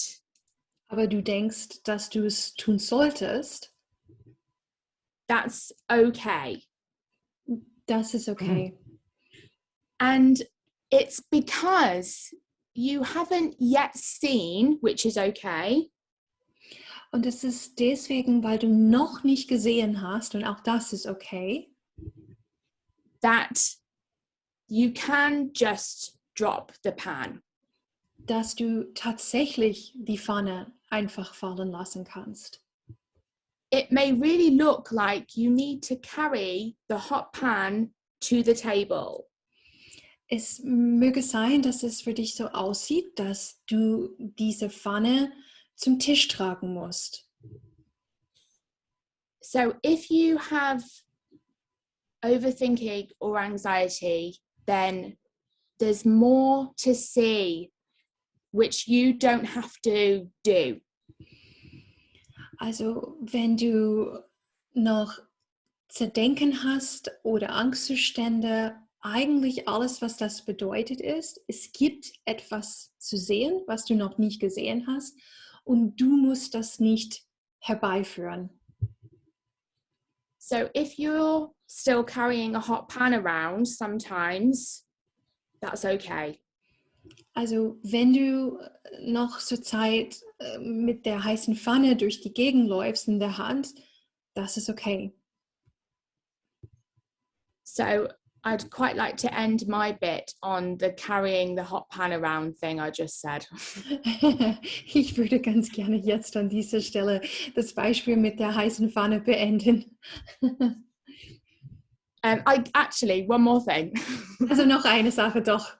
[SPEAKER 3] aber du denkst, dass du es tun solltest,
[SPEAKER 2] that's okay.
[SPEAKER 3] das ist okay.
[SPEAKER 2] And it's because you haven't yet seen, which is okay.
[SPEAKER 3] Und es ist deswegen, weil du noch nicht gesehen hast, und auch das ist okay,
[SPEAKER 2] that you can just drop the pan.
[SPEAKER 3] dass du tatsächlich die Pfanne einfach fallen lassen kannst.
[SPEAKER 2] It may really look like you need to carry the hot pan to the table.
[SPEAKER 3] Es möge sein, dass es für dich so aussieht, dass du diese Pfanne zum Tisch tragen musst.
[SPEAKER 2] So if you have overthinking or anxiety, then there's more to see, which you don't have to do.
[SPEAKER 3] Also wenn du noch Zerdenken hast oder Angstzustände, eigentlich alles, was das bedeutet ist, es gibt etwas zu sehen, was du noch nicht gesehen hast, und du musst das nicht herbeiführen.
[SPEAKER 2] So if you're still carrying a hot pan around sometimes, that's okay.
[SPEAKER 3] Also wenn du noch zur Zeit mit der heißen Pfanne durch die Gegend läufst in der Hand, das ist okay.
[SPEAKER 2] So I'd quite like to end my bit on the carrying the hot pan around thing I just said.
[SPEAKER 3] Ich würde ganz gerne jetzt an dieser Stelle das Beispiel mit der heißen Pfanne beenden.
[SPEAKER 2] I actually, one more thing.
[SPEAKER 3] Also noch eine Sache doch.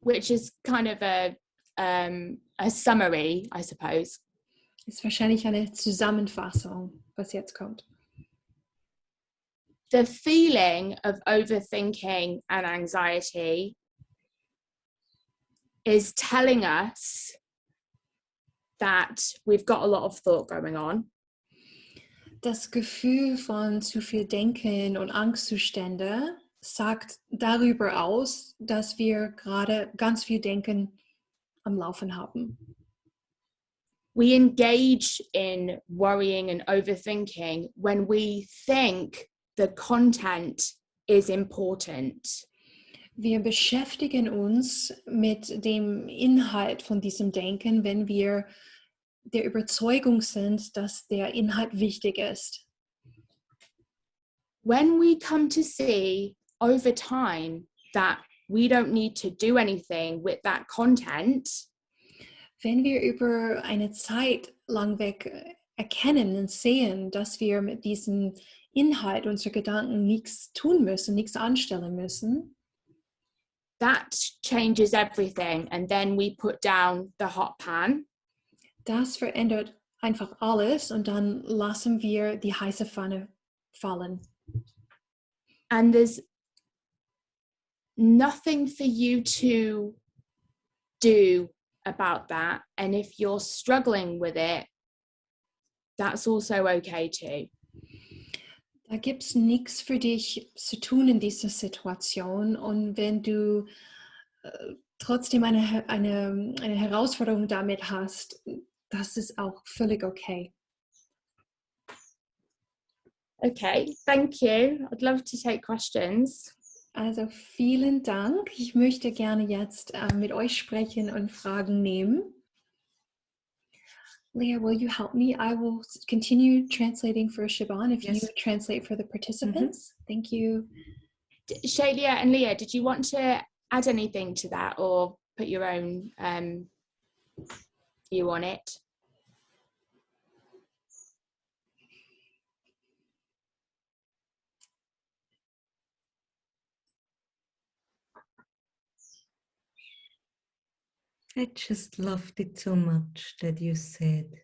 [SPEAKER 2] Which is kind of a summary, I suppose.
[SPEAKER 3] Ist wahrscheinlich eine Zusammenfassung, was jetzt kommt.
[SPEAKER 2] The feeling of overthinking and anxiety is telling us that we've got a lot of thought going on.
[SPEAKER 3] Das Gefühl von zu viel Denken und Angstzustände sagt darüber aus, dass wir gerade ganz viel Denken am Laufen haben.
[SPEAKER 2] We engage in worrying and overthinking when we think the content is important.
[SPEAKER 3] Wir beschäftigen uns mit dem Inhalt von diesem Denken, wenn wir der Überzeugung sind, dass der Inhalt wichtig ist.
[SPEAKER 2] When we come to see over time that we don't need to do anything with that content,
[SPEAKER 3] wenn wir über eine Zeit lang weg erkennen und sehen, dass wir mit diesem Inhalt unserer Gedanken nichts tun müssen, nichts anstellen müssen,
[SPEAKER 2] that changes everything. And then we put down the hot pan.
[SPEAKER 3] Das verändert einfach alles und dann lassen wir die heiße Pfanne fallen.
[SPEAKER 2] And there's nothing for you to do about that. And if you're struggling with it, that's also okay too.
[SPEAKER 3] Da gibt es nichts für dich zu tun in dieser Situation, und wenn du trotzdem eine Herausforderung damit hast, das ist auch völlig okay.
[SPEAKER 2] Okay, thank you. I'd love to take questions.
[SPEAKER 3] Also vielen Dank. Ich möchte gerne jetzt mit euch sprechen und Fragen nehmen. Leah, will you help me? I will continue translating for Siobhán if
[SPEAKER 1] Yes.
[SPEAKER 3] you translate for the participants. Thank you.
[SPEAKER 2] Shailia and Leah, did you want to add anything to that or put your own view on it?
[SPEAKER 1] I just loved it so much that you said,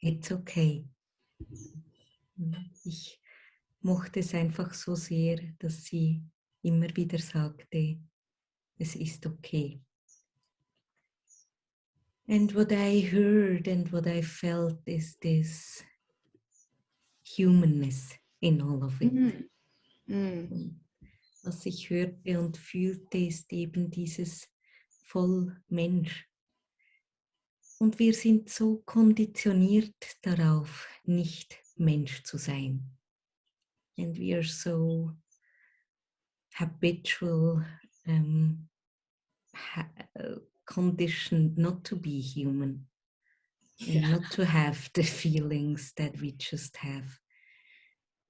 [SPEAKER 1] it's okay. Ich mochte es einfach so sehr, dass sie immer wieder sagte, es ist okay. And what I heard and what I felt is this humanness in all of it. Und was ich hörte und fühlte, ist eben dieses voll Mensch. Und wir sind so konditioniert darauf, nicht Mensch zu sein. And we are so habitual, conditioned not to be human. And not to have the feelings that we just have.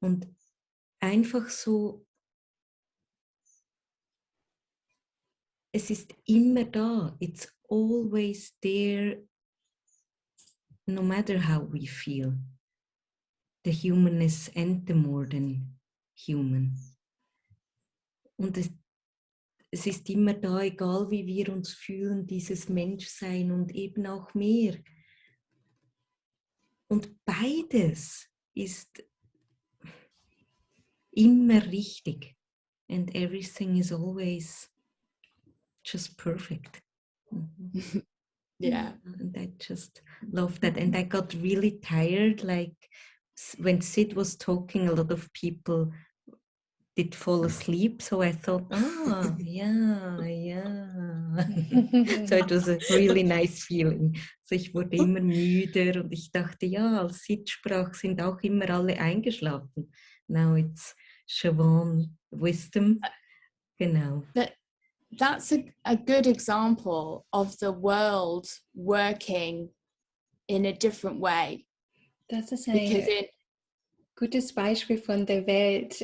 [SPEAKER 1] Und einfach so, es ist immer da. It's always there, no matter how we feel. The humanness and the more than human. Und es ist immer da, egal wie wir uns fühlen, dieses Menschsein und eben auch mehr. Und beides ist immer richtig. And everything is always just perfect. Mm-hmm.
[SPEAKER 2] Yeah.
[SPEAKER 1] And I just love that. And I got really tired, like when Sid was talking, a lot of people did fall asleep. So I thought, yeah. So it was a really nice feeling. So ich wurde immer müder und ich dachte, ja, als Sid sprach, sind auch immer alle eingeschlafen. Now it's Siobhán Wisdom. Genau.
[SPEAKER 2] That's a good example of the world working in a different way.
[SPEAKER 3] Das ist ein gutes Beispiel von der Welt,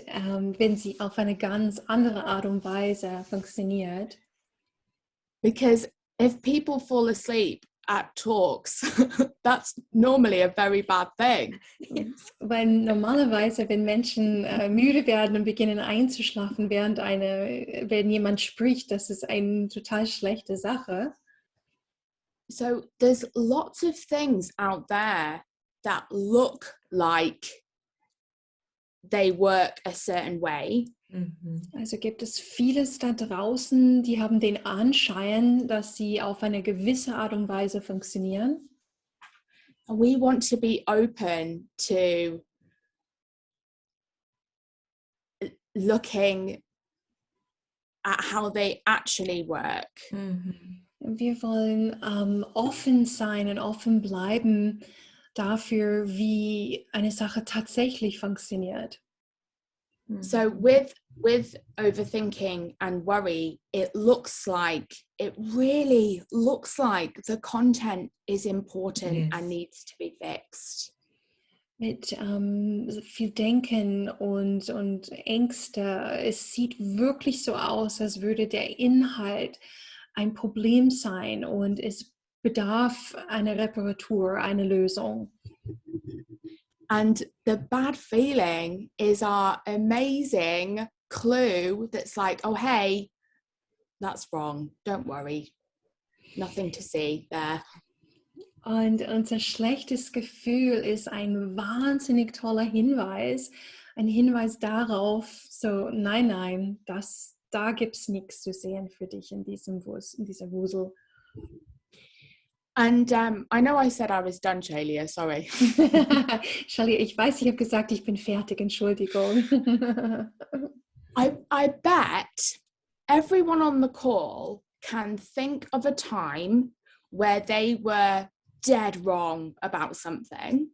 [SPEAKER 3] wenn sie auf eine ganz andere Art und Weise funktioniert.
[SPEAKER 2] Because if people fall asleep at talks, that's normally a very bad thing.
[SPEAKER 3] Yes. Weil normalerweise, wenn Menschen müde werden und beginnen einzuschlafen, wenn jemand spricht, das ist eine total schlechte Sache.
[SPEAKER 2] So there's lots of things out there that look like they work a certain way.
[SPEAKER 3] Also gibt es vieles da draußen, die haben den Anschein, dass sie auf eine gewisse Art und Weise funktionieren.
[SPEAKER 2] And we want to be open to looking at how they actually work.
[SPEAKER 3] Wir wollen offen sein und offen bleiben dafür, wie eine Sache tatsächlich funktioniert.
[SPEAKER 2] So with overthinking and worry, it really looks like the content is important and needs to be fixed.
[SPEAKER 3] Mit viel Denken und Ängste. Es sieht wirklich so aus, als würde der Inhalt ein Problem sein und es bedarf einer Reparatur, einer Lösung.
[SPEAKER 2] And the bad feeling is our amazing clue that's like, oh, hey, that's wrong. Don't worry. Nothing to see there.
[SPEAKER 3] Und unser schlechtes Gefühl ist ein wahnsinnig toller Hinweis. Ein Hinweis darauf, so nein, da gibt es nichts zu sehen für dich in dieser Wusel.
[SPEAKER 2] And I know I said I was done, Shalia, sorry.
[SPEAKER 3] Shalia, ich weiß, ich habe gesagt, ich bin fertig, Entschuldigung.
[SPEAKER 2] I bet everyone on the call can think of a time where they were dead wrong about something.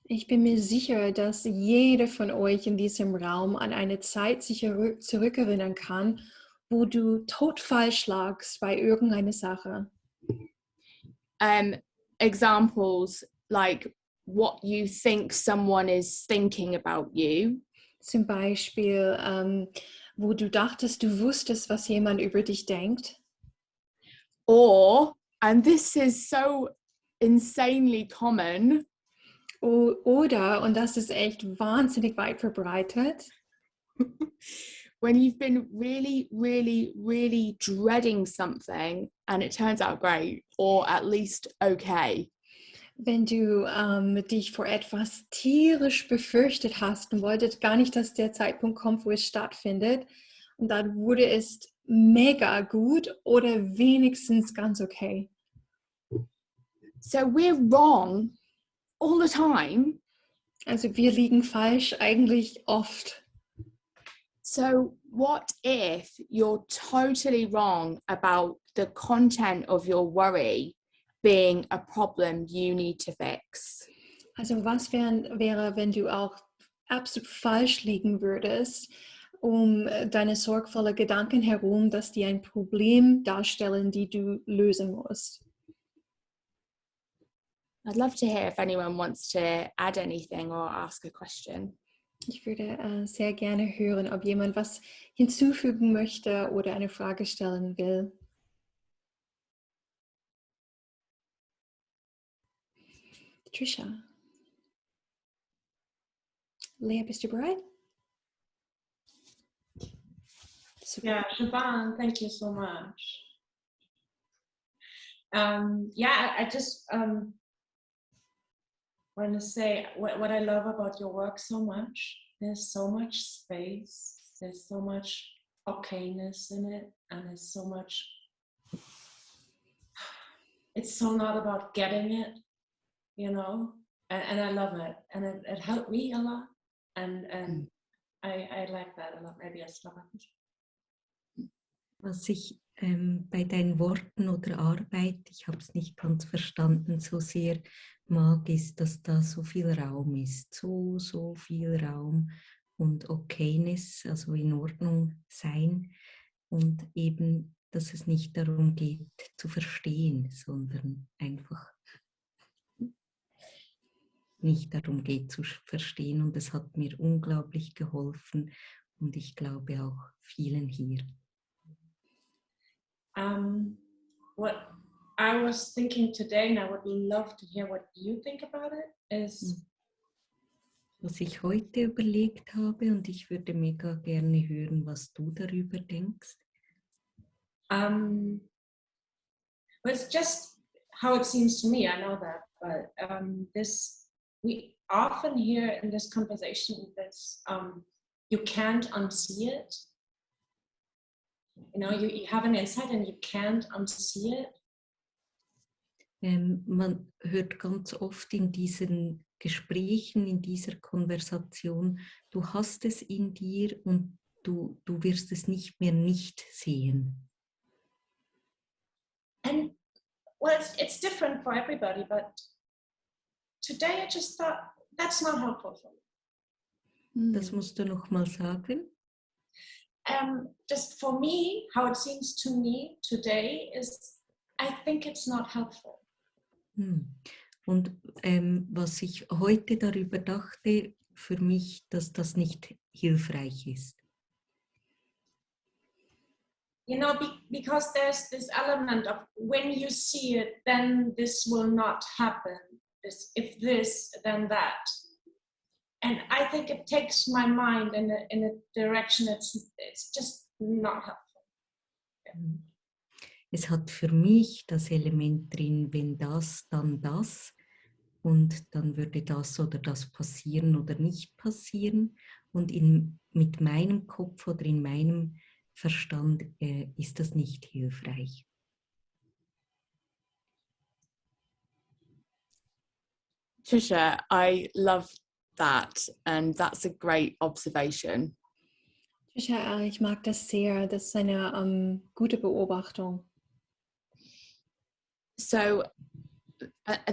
[SPEAKER 3] Ich bin mir sicher, dass jeder von euch in diesem Raum an eine Zeit sich zurückerinnern kann, wo du totfalsch lagst bei irgendeiner Sache.
[SPEAKER 2] Examples like what you think someone is thinking about you.
[SPEAKER 3] Zum Beispiel, wo du dachtest, du wusstest, was jemand über dich denkt.
[SPEAKER 2] Or, and this is so insanely common.
[SPEAKER 3] Oder, und das ist echt wahnsinnig weit verbreitet,
[SPEAKER 2] when you've been really, really, really dreading something and it turns out great or at least okay.
[SPEAKER 3] Wenn du dich vor etwas tierisch befürchtet hast und wolltest gar nicht, dass der Zeitpunkt kommt, wo es stattfindet, und dann wurde es mega gut oder wenigstens ganz okay.
[SPEAKER 2] So we're wrong all the time.
[SPEAKER 3] Also wir liegen falsch eigentlich oft.
[SPEAKER 2] So what if you're totally wrong about the content of your worry being a problem you need to fix.
[SPEAKER 3] Also was wäre, wenn du auch absolut falsch liegen würdest, deine sorgvolle Gedanken herum, dass die ein Problem darstellen, die du lösen musst?
[SPEAKER 2] I'd love to hear if anyone wants to add anything or ask a question.
[SPEAKER 3] Ich würde sehr gerne hören, ob jemand was hinzufügen möchte oder eine Frage stellen will. Trisha. Lea, bist du bereit? Super.
[SPEAKER 4] Yeah, Siobhán, thank you so much. I just want to say what I love about your work so much. There's so much space. There's so much okayness in it, and there's so much. It's so not about getting it, you know, and I love it, and it helped me a lot, and I like that a lot. Maybe I stop at this.
[SPEAKER 1] Was ich bei deinen Worten oder Arbeit, ich habe es nicht ganz verstanden, so sehr mag, ist, dass da so viel Raum ist, so viel Raum und Okayness, also in Ordnung sein und eben, dass es nicht darum geht zu verstehen, sondern einfach nicht darum geht zu verstehen, und es hat mir unglaublich geholfen und ich glaube auch vielen hier.
[SPEAKER 4] What I was thinking today, and I would love to hear what you think about it, is
[SPEAKER 1] was ich heute überlegt habe, und ich würde mega gerne hören, was du darüber denkst.
[SPEAKER 4] well, it's just how it seems to me, I know that, but we often hear in this conversation this you can't unsee it. You know, you have an insight and you can't unsee it.
[SPEAKER 1] Man hört ganz oft in diesen Gesprächen, in dieser Konversation, du hast es in dir und du wirst es nicht mehr nicht sehen.
[SPEAKER 4] And well, it's different for everybody, but today I just thought that's not helpful for me.
[SPEAKER 1] Das musst du noch mal sagen.
[SPEAKER 4] Just for me, how it seems to me today is, I think it's not helpful.
[SPEAKER 1] Und was ich heute darüber dachte, für mich, dass das nicht hilfreich ist.
[SPEAKER 4] You know, because there's this element of when you see it, then this will not happen. If this, then that. And I think it takes my mind in a direction it's just not helpful.
[SPEAKER 1] Es hat für mich das Element drin, wenn das, dann das. Und dann würde das oder das passieren oder nicht passieren. Und mit meinem Kopf oder in meinem Verstand ist das nicht hilfreich.
[SPEAKER 2] Trisha, I love that, and that's a great observation.
[SPEAKER 3] Trisha, ich mag das sehr. Das ist eine gute Beobachtung.
[SPEAKER 2] So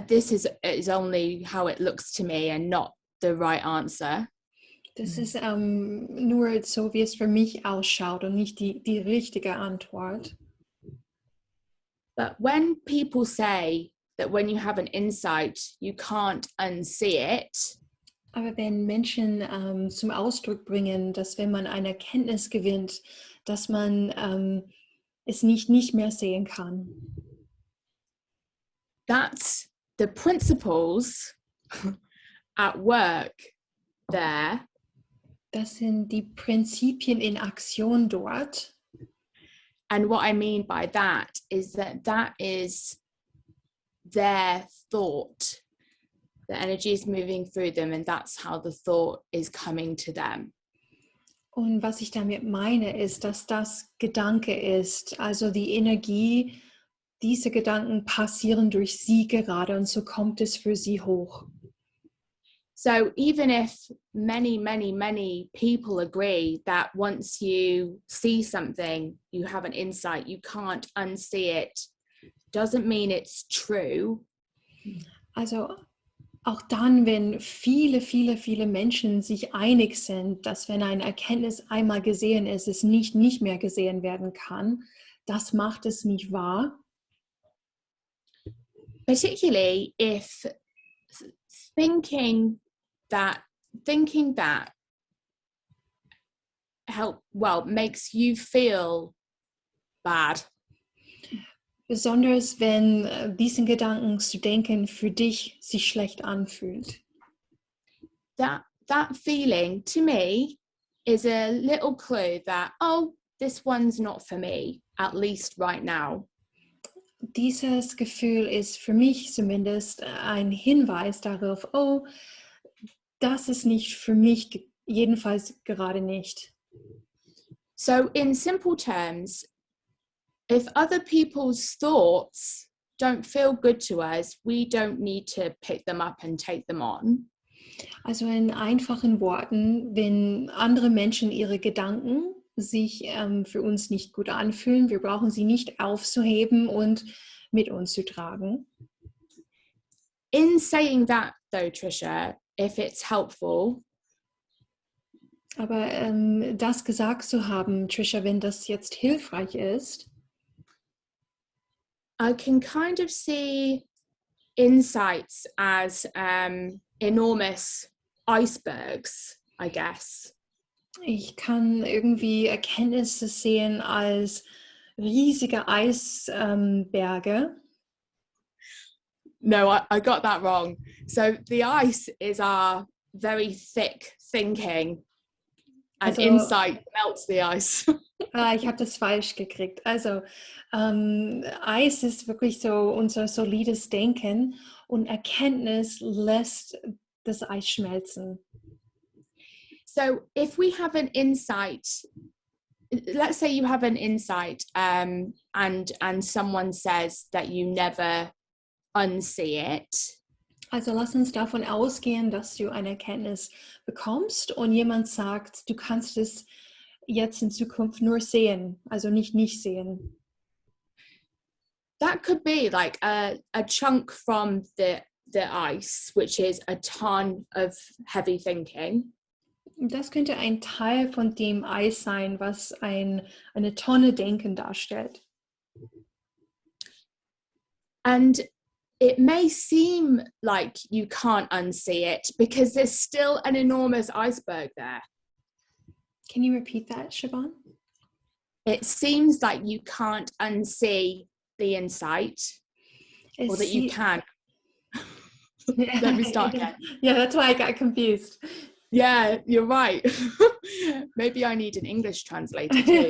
[SPEAKER 2] this is only how it looks to me and not the right answer.
[SPEAKER 3] Das ist nur so, wie es für mich ausschaut und nicht die richtige Antwort.
[SPEAKER 2] But when people say that when you have an insight, you can't unsee it.
[SPEAKER 3] Aber wenn Menschen zum Ausdruck bringen, dass wenn man eine Erkenntnis gewinnt, dass man es nicht mehr sehen kann.
[SPEAKER 2] That's the principles at work there.
[SPEAKER 3] Das sind die Prinzipien in Aktion dort.
[SPEAKER 2] And what I mean by that is that is their thought. The energy is moving through them, and that's how the thought is coming to them.
[SPEAKER 3] Und was ich damit meine, ist, dass das Gedanke ist. Also die Energie, diese Gedanken passieren durch sie gerade und so kommt es für sie hoch.
[SPEAKER 2] So even if many people agree that once you see something, you have an insight, you can't unsee it, doesn't mean it's true.
[SPEAKER 3] Also auch dann, wenn viele Menschen sich einig sind, dass wenn eine Erkenntnis einmal gesehen ist, es nicht mehr gesehen werden kann, das macht es nicht wahr.
[SPEAKER 2] Particularly if thinking that makes you feel bad.
[SPEAKER 3] Besonders wenn diesen Gedanken zu denken für dich sich schlecht anfühlt.
[SPEAKER 2] That feeling to me is a little clue that, oh, this one's not for me, at least right now.
[SPEAKER 3] Dieses Gefühl ist für mich zumindest ein Hinweis darauf, oh, das ist nicht für mich, jedenfalls gerade nicht.
[SPEAKER 2] So in simple terms, if other people's thoughts don't feel good to us, we don't need to pick them up and take them on.
[SPEAKER 3] Also in einfachen Worten, wenn andere Menschen ihre Gedanken sich für uns nicht gut anfühlen, wir brauchen sie nicht aufzuheben und mit uns zu tragen.
[SPEAKER 2] In saying that though, Trisha, if it's helpful,
[SPEAKER 3] aber das gesagt zu haben, Trisha, wenn das jetzt hilfreich ist,
[SPEAKER 2] I can kind of see insights as enormous icebergs, I guess.
[SPEAKER 3] Ich kann irgendwie Erkenntnisse sehen als riesige Eisberge.
[SPEAKER 2] No, I got that wrong. So the ice is our very thick thinking, and insight melts the ice.
[SPEAKER 3] Ich habe das falsch gekriegt. Also Eis ist wirklich so unser solides Denken und Erkenntnis lässt das Eis schmelzen.
[SPEAKER 2] So if we have an insight, let's say you have an insight and someone says that you never unsee it.
[SPEAKER 3] Also lass uns davon ausgehen, dass du eine Erkenntnis bekommst und jemand sagt, du kannst es jetzt in Zukunft nur sehen, also nicht sehen.
[SPEAKER 2] That could be like a chunk from the ice, which is a ton of heavy thinking.
[SPEAKER 3] Das könnte ein Teil von dem Eis sein, was eine Tonne Denken darstellt.
[SPEAKER 2] And it may seem like you can't unsee it because there's still an enormous iceberg there.
[SPEAKER 3] Can you repeat that, Siobhán?
[SPEAKER 2] It seems like you can't unsee the insight, or that you can. Let me start again.
[SPEAKER 3] Yeah, that's why I got confused.
[SPEAKER 2] Yeah, you're right. Maybe I need an English translator too.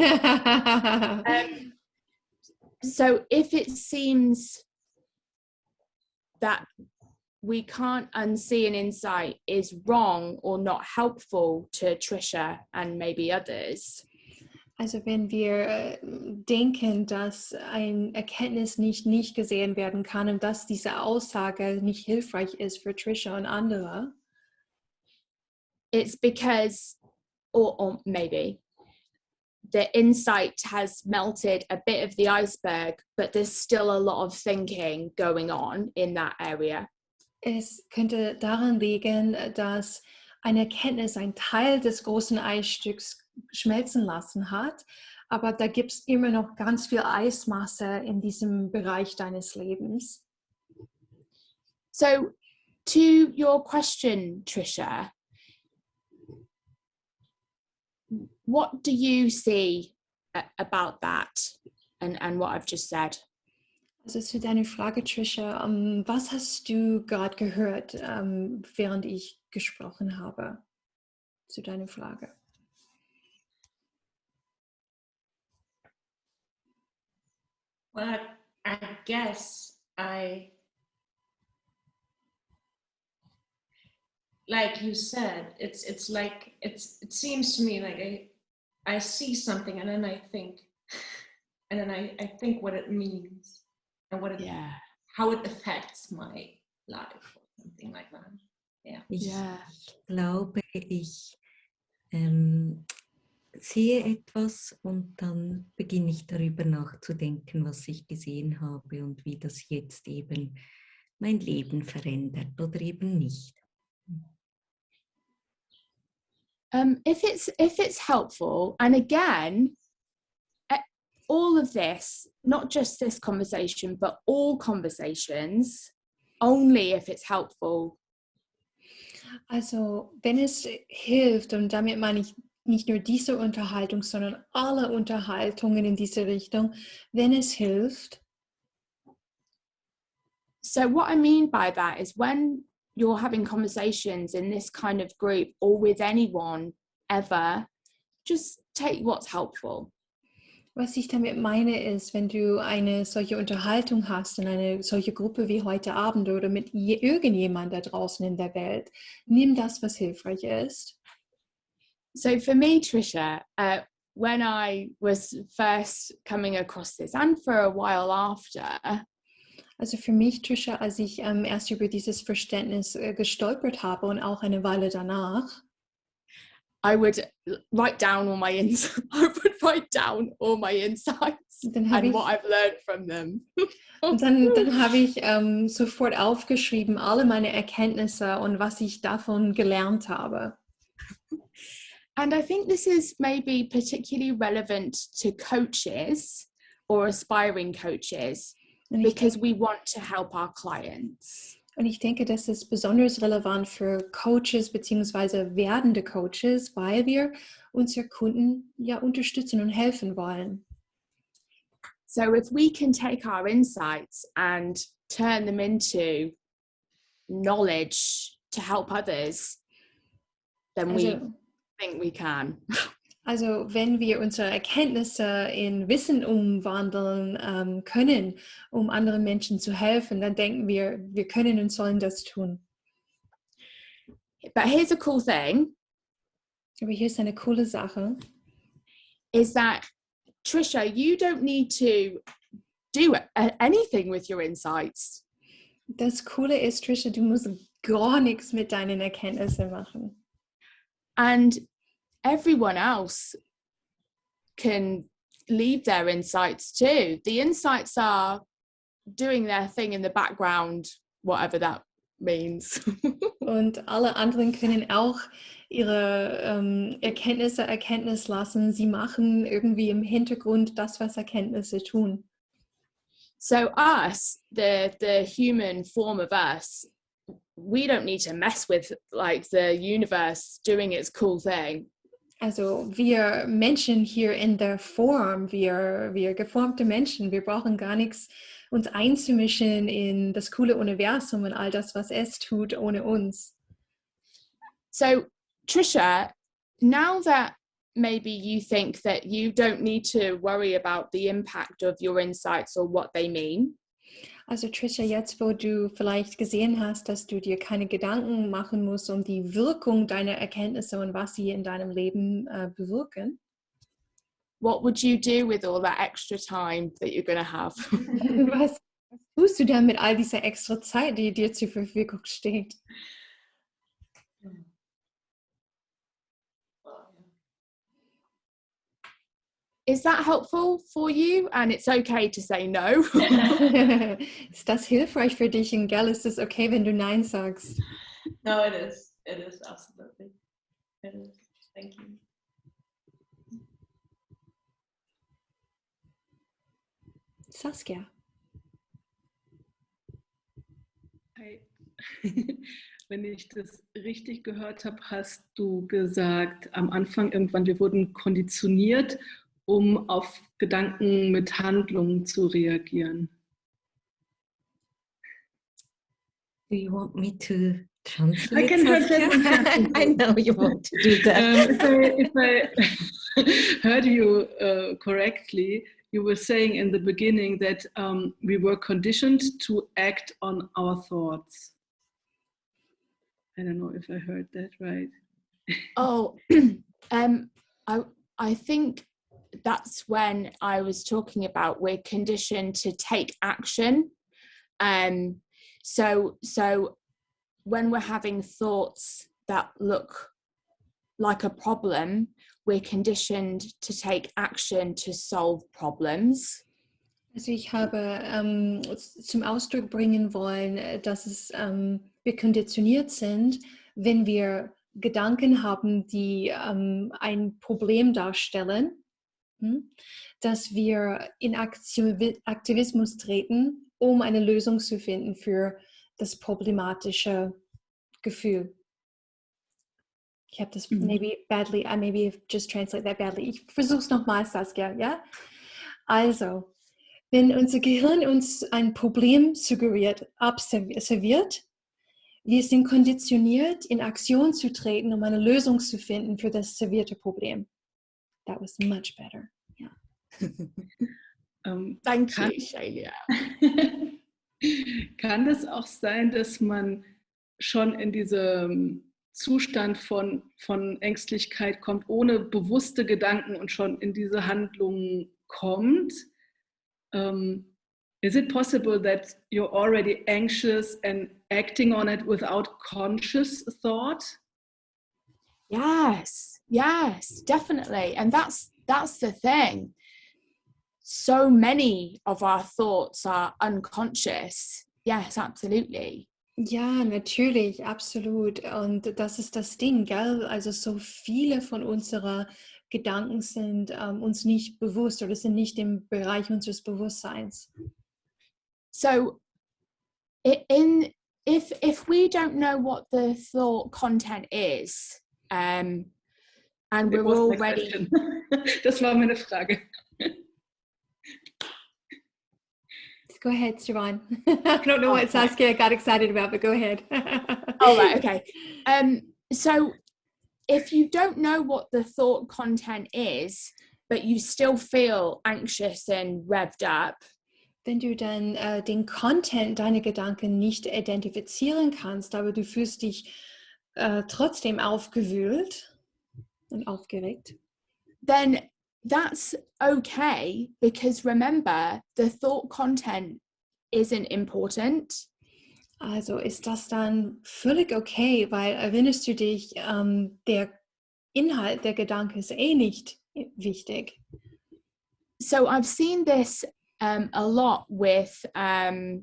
[SPEAKER 2] So if it seems that we can't unsee an insight is wrong or not helpful to Trisha and maybe others.
[SPEAKER 3] Also wenn wir denken, dass eine Erkenntnis nicht gesehen werden kann und dass diese Aussage nicht hilfreich ist für Trisha und andere.
[SPEAKER 2] It's because, or maybe, the insight has melted a bit of the iceberg, but there's still a lot of thinking going on in that area.
[SPEAKER 3] Es könnte daran liegen, dass eine Erkenntnis einen Teil des großen Eisstücks schmelzen lassen hat, aber da gibt es immer noch ganz viel Eismasse in diesem Bereich deines Lebens.
[SPEAKER 2] So, to your question, Trisha, what do you see about that and what I've just said?
[SPEAKER 3] Also zu deiner Frage, Trisha, was hast du gerade gehört, während ich gesprochen habe? Zu deiner Frage.
[SPEAKER 4] Well, I guess like you said, it's like it seems to me like I see something and then I think, and then I think what it means and how it affects my life or something like that. Yeah.
[SPEAKER 1] Ich glaube, ich sehe etwas und dann beginne ich darüber nachzudenken, was ich gesehen habe und wie das jetzt eben mein Leben verändert oder eben nicht.
[SPEAKER 2] If it's helpful, and again, all of this, not just this conversation, but all conversations, only if it's helpful.
[SPEAKER 3] Also, wenn es hilft, und damit meine ich nicht nur diese Unterhaltung, sondern alle Unterhaltungen in diese Richtung, wenn es hilft.
[SPEAKER 2] So what I mean by that is when you're having conversations in this kind of group or with anyone ever, just take what's helpful.
[SPEAKER 3] Was ich damit meine ist, wenn du eine solche Unterhaltung hast in eine solche Gruppe wie heute Abend oder mit irgendjemand da draußen in der Welt, nimm das, was hilfreich ist.
[SPEAKER 2] So for me, Trisha, when I was first coming across this and for a while after,
[SPEAKER 3] Also für mich, Trisha, als ich erst über dieses Verständnis gestolpert habe und auch eine Weile danach,
[SPEAKER 2] I would write down all my insights and what I've learned from them.
[SPEAKER 3] Und dann habe ich sofort aufgeschrieben, alle meine Erkenntnisse und was ich davon gelernt habe.
[SPEAKER 2] And I think this is maybe particularly relevant to coaches or aspiring coaches because we want to help our clients.
[SPEAKER 3] Und ich denke, das ist besonders relevant für Coaches bzw. werdende Coaches, weil wir unsere Kunden ja unterstützen und helfen wollen.
[SPEAKER 2] So if we can take our insights and turn them into knowledge to help others, then we think we can.
[SPEAKER 3] Also wenn wir unsere Erkenntnisse in Wissen umwandeln können, um anderen Menschen zu helfen, dann denken wir können und sollen das tun.
[SPEAKER 2] But here's a cool thing.
[SPEAKER 3] Aber hier ist eine coole Sache.
[SPEAKER 2] Is that, Trisha, you don't need to do anything with your insights.
[SPEAKER 3] Das Coole ist, Trisha, du musst gar nichts mit deinen Erkenntnissen machen.
[SPEAKER 2] And everyone else can leave their insights too. The insights are doing their thing in the background, whatever that means.
[SPEAKER 3] Und alle anderen können auch ihre Erkenntnis lassen. Sie machen irgendwie im Hintergrund das, was Erkenntnisse tun.
[SPEAKER 2] So us, the human form of us, we don't need to mess with like the universe doing its cool thing.
[SPEAKER 3] Also wir Menschen hier in der Form, wir geformte Menschen, wir brauchen gar nichts, uns einzumischen in das coole Universum und all das, was es tut, ohne uns.
[SPEAKER 2] So Trisha, now that maybe you think that you don't need to worry about the impact of your insights or what they mean.
[SPEAKER 3] Also Trisha, jetzt wo du vielleicht gesehen hast, dass du dir keine Gedanken machen musst um die Wirkung deiner Erkenntnisse und was sie in deinem Leben bewirken.
[SPEAKER 2] What would you do with all that extra time that you're going to have?
[SPEAKER 3] Was tust du dann mit all dieser extra Zeit, die dir zur Verfügung steht?
[SPEAKER 2] Is that helpful for you? And it's okay to say no.
[SPEAKER 3] Ist das hilfreich für dich? Und gell, ist es okay, wenn du Nein sagst?
[SPEAKER 4] No, it is. It is, absolutely. It is. Thank you.
[SPEAKER 3] Saskia.
[SPEAKER 5] Hi. Wenn ich das richtig gehört habe, hast du gesagt, am Anfang irgendwann, wir wurden konditioniert, um auf Gedanken mit Handlungen zu reagieren.
[SPEAKER 1] Do you want me to translate?
[SPEAKER 5] I can translate.
[SPEAKER 1] I know you want to do that.
[SPEAKER 5] If I heard you correctly, you were saying in the beginning that we were conditioned to act on our thoughts. I don't know if I heard that right.
[SPEAKER 2] Oh, I think that's when I was talking about we're conditioned to take action. So when we're having thoughts that look like a problem, we're conditioned to take action to solve problems.
[SPEAKER 3] Also ich habe zum Ausdruck bringen wollen, dass wir konditioniert sind, wenn wir Gedanken haben, die ein Problem darstellen, dass wir in Aktivismus treten, um eine Lösung zu finden für das problematische Gefühl. Ich habe das maybe badly, I maybe just translate that badly. Ich versuche es nochmal, Saskia, ja? Also, wenn unser Gehirn uns ein Problem suggeriert, serviert, wir sind konditioniert, in Aktion zu treten, um eine Lösung zu finden für das servierte Problem. That was much better. Yeah.
[SPEAKER 2] Thank you, Shailia.
[SPEAKER 5] Kann das auch sein, dass man schon in diesem Zustand von Ängstlichkeit kommt, ohne bewusste Gedanken und schon in diese Handlungen kommt? Is it possible that you're already anxious and acting on it without conscious thought?
[SPEAKER 2] Yes, definitely. And that's the thing. So many of our thoughts are unconscious. Yes, absolutely.
[SPEAKER 3] Ja, natürlich, absolut. Und das ist das Ding, gell? Also so viele von unserer Gedanken sind uns nicht bewusst oder sind nicht im Bereich unseres Bewusstseins.
[SPEAKER 2] So if we don't know what the thought content is, and we're already...
[SPEAKER 5] Das war meine Frage.
[SPEAKER 3] Go ahead, Siobhán. I don't know what Saskia got excited about, but go ahead.
[SPEAKER 2] Oh, right, okay. So if you don't know what the thought content is, but you still feel anxious and revved up,
[SPEAKER 3] wenn du dann den Content deiner Gedanken nicht identifizieren kannst, aber du fühlst dich trotzdem aufgewühlt und aufgeregt,
[SPEAKER 2] then that's okay, because remember, the thought content isn't important.
[SPEAKER 3] Also ist das dann völlig okay, weil erinnerst du dich, der Inhalt der Gedanke ist nicht wichtig.
[SPEAKER 2] So I've seen this a lot with, I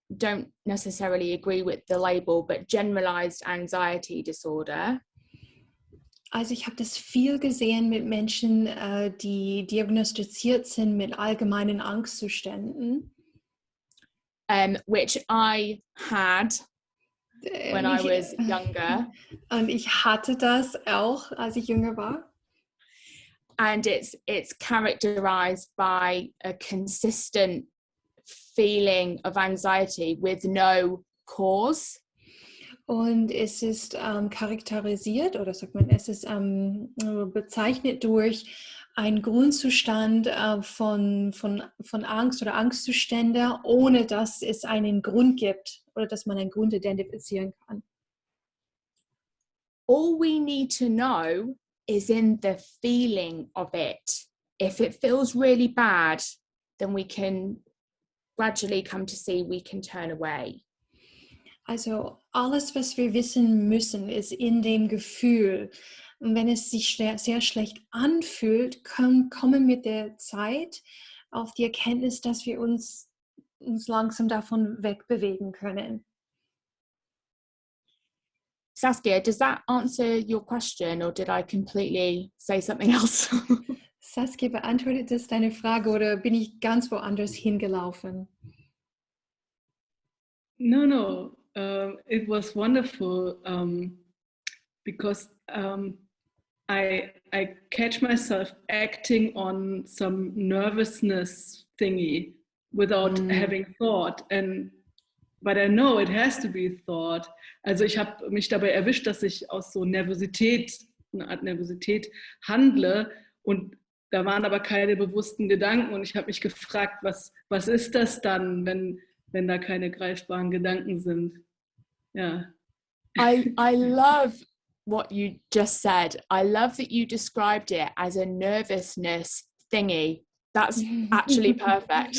[SPEAKER 2] don't necessarily agree with the label, but generalized anxiety disorder.
[SPEAKER 3] Also ich habe das viel gesehen mit Menschen, die diagnostiziert sind mit allgemeinen Angstzuständen.
[SPEAKER 2] Which I had when I was younger.
[SPEAKER 3] Und ich hatte das auch, als ich jünger war.
[SPEAKER 2] And it's characterized by a consistent feeling of anxiety with no cause.
[SPEAKER 3] Und es ist charakterisiert, oder sagt man, es ist bezeichnet durch einen Grundzustand von Angst oder Angstzustände, ohne dass es einen Grund gibt oder dass man einen Grund identifizieren kann.
[SPEAKER 2] All we need to know is in the feeling of it. If it feels really bad, then we can gradually come to see we can turn away.
[SPEAKER 3] Also alles, was wir wissen müssen, ist in dem Gefühl. Und wenn es sich sehr schlecht anfühlt, kommen mit der Zeit auf die Erkenntnis, dass wir uns langsam davon wegbewegen können.
[SPEAKER 2] Saskia, does that answer your question, or did I completely say something else?
[SPEAKER 3] Saskia, beantwortet das deine Frage oder bin ich ganz woanders hingelaufen?
[SPEAKER 5] No. It was wonderful because I catch myself acting on some nervousness thingy without having thought, but I know it has to be thought. Also ich habe mich dabei erwischt, dass ich aus so Nervosität, eine Art Nervosität handle, und da waren aber keine bewussten Gedanken, und ich habe mich gefragt, was ist das dann, wenn da keine greifbaren Gedanken sind. Ja.
[SPEAKER 2] I love what you just said. I love that you described it as a nervousness thingy. That's actually perfect.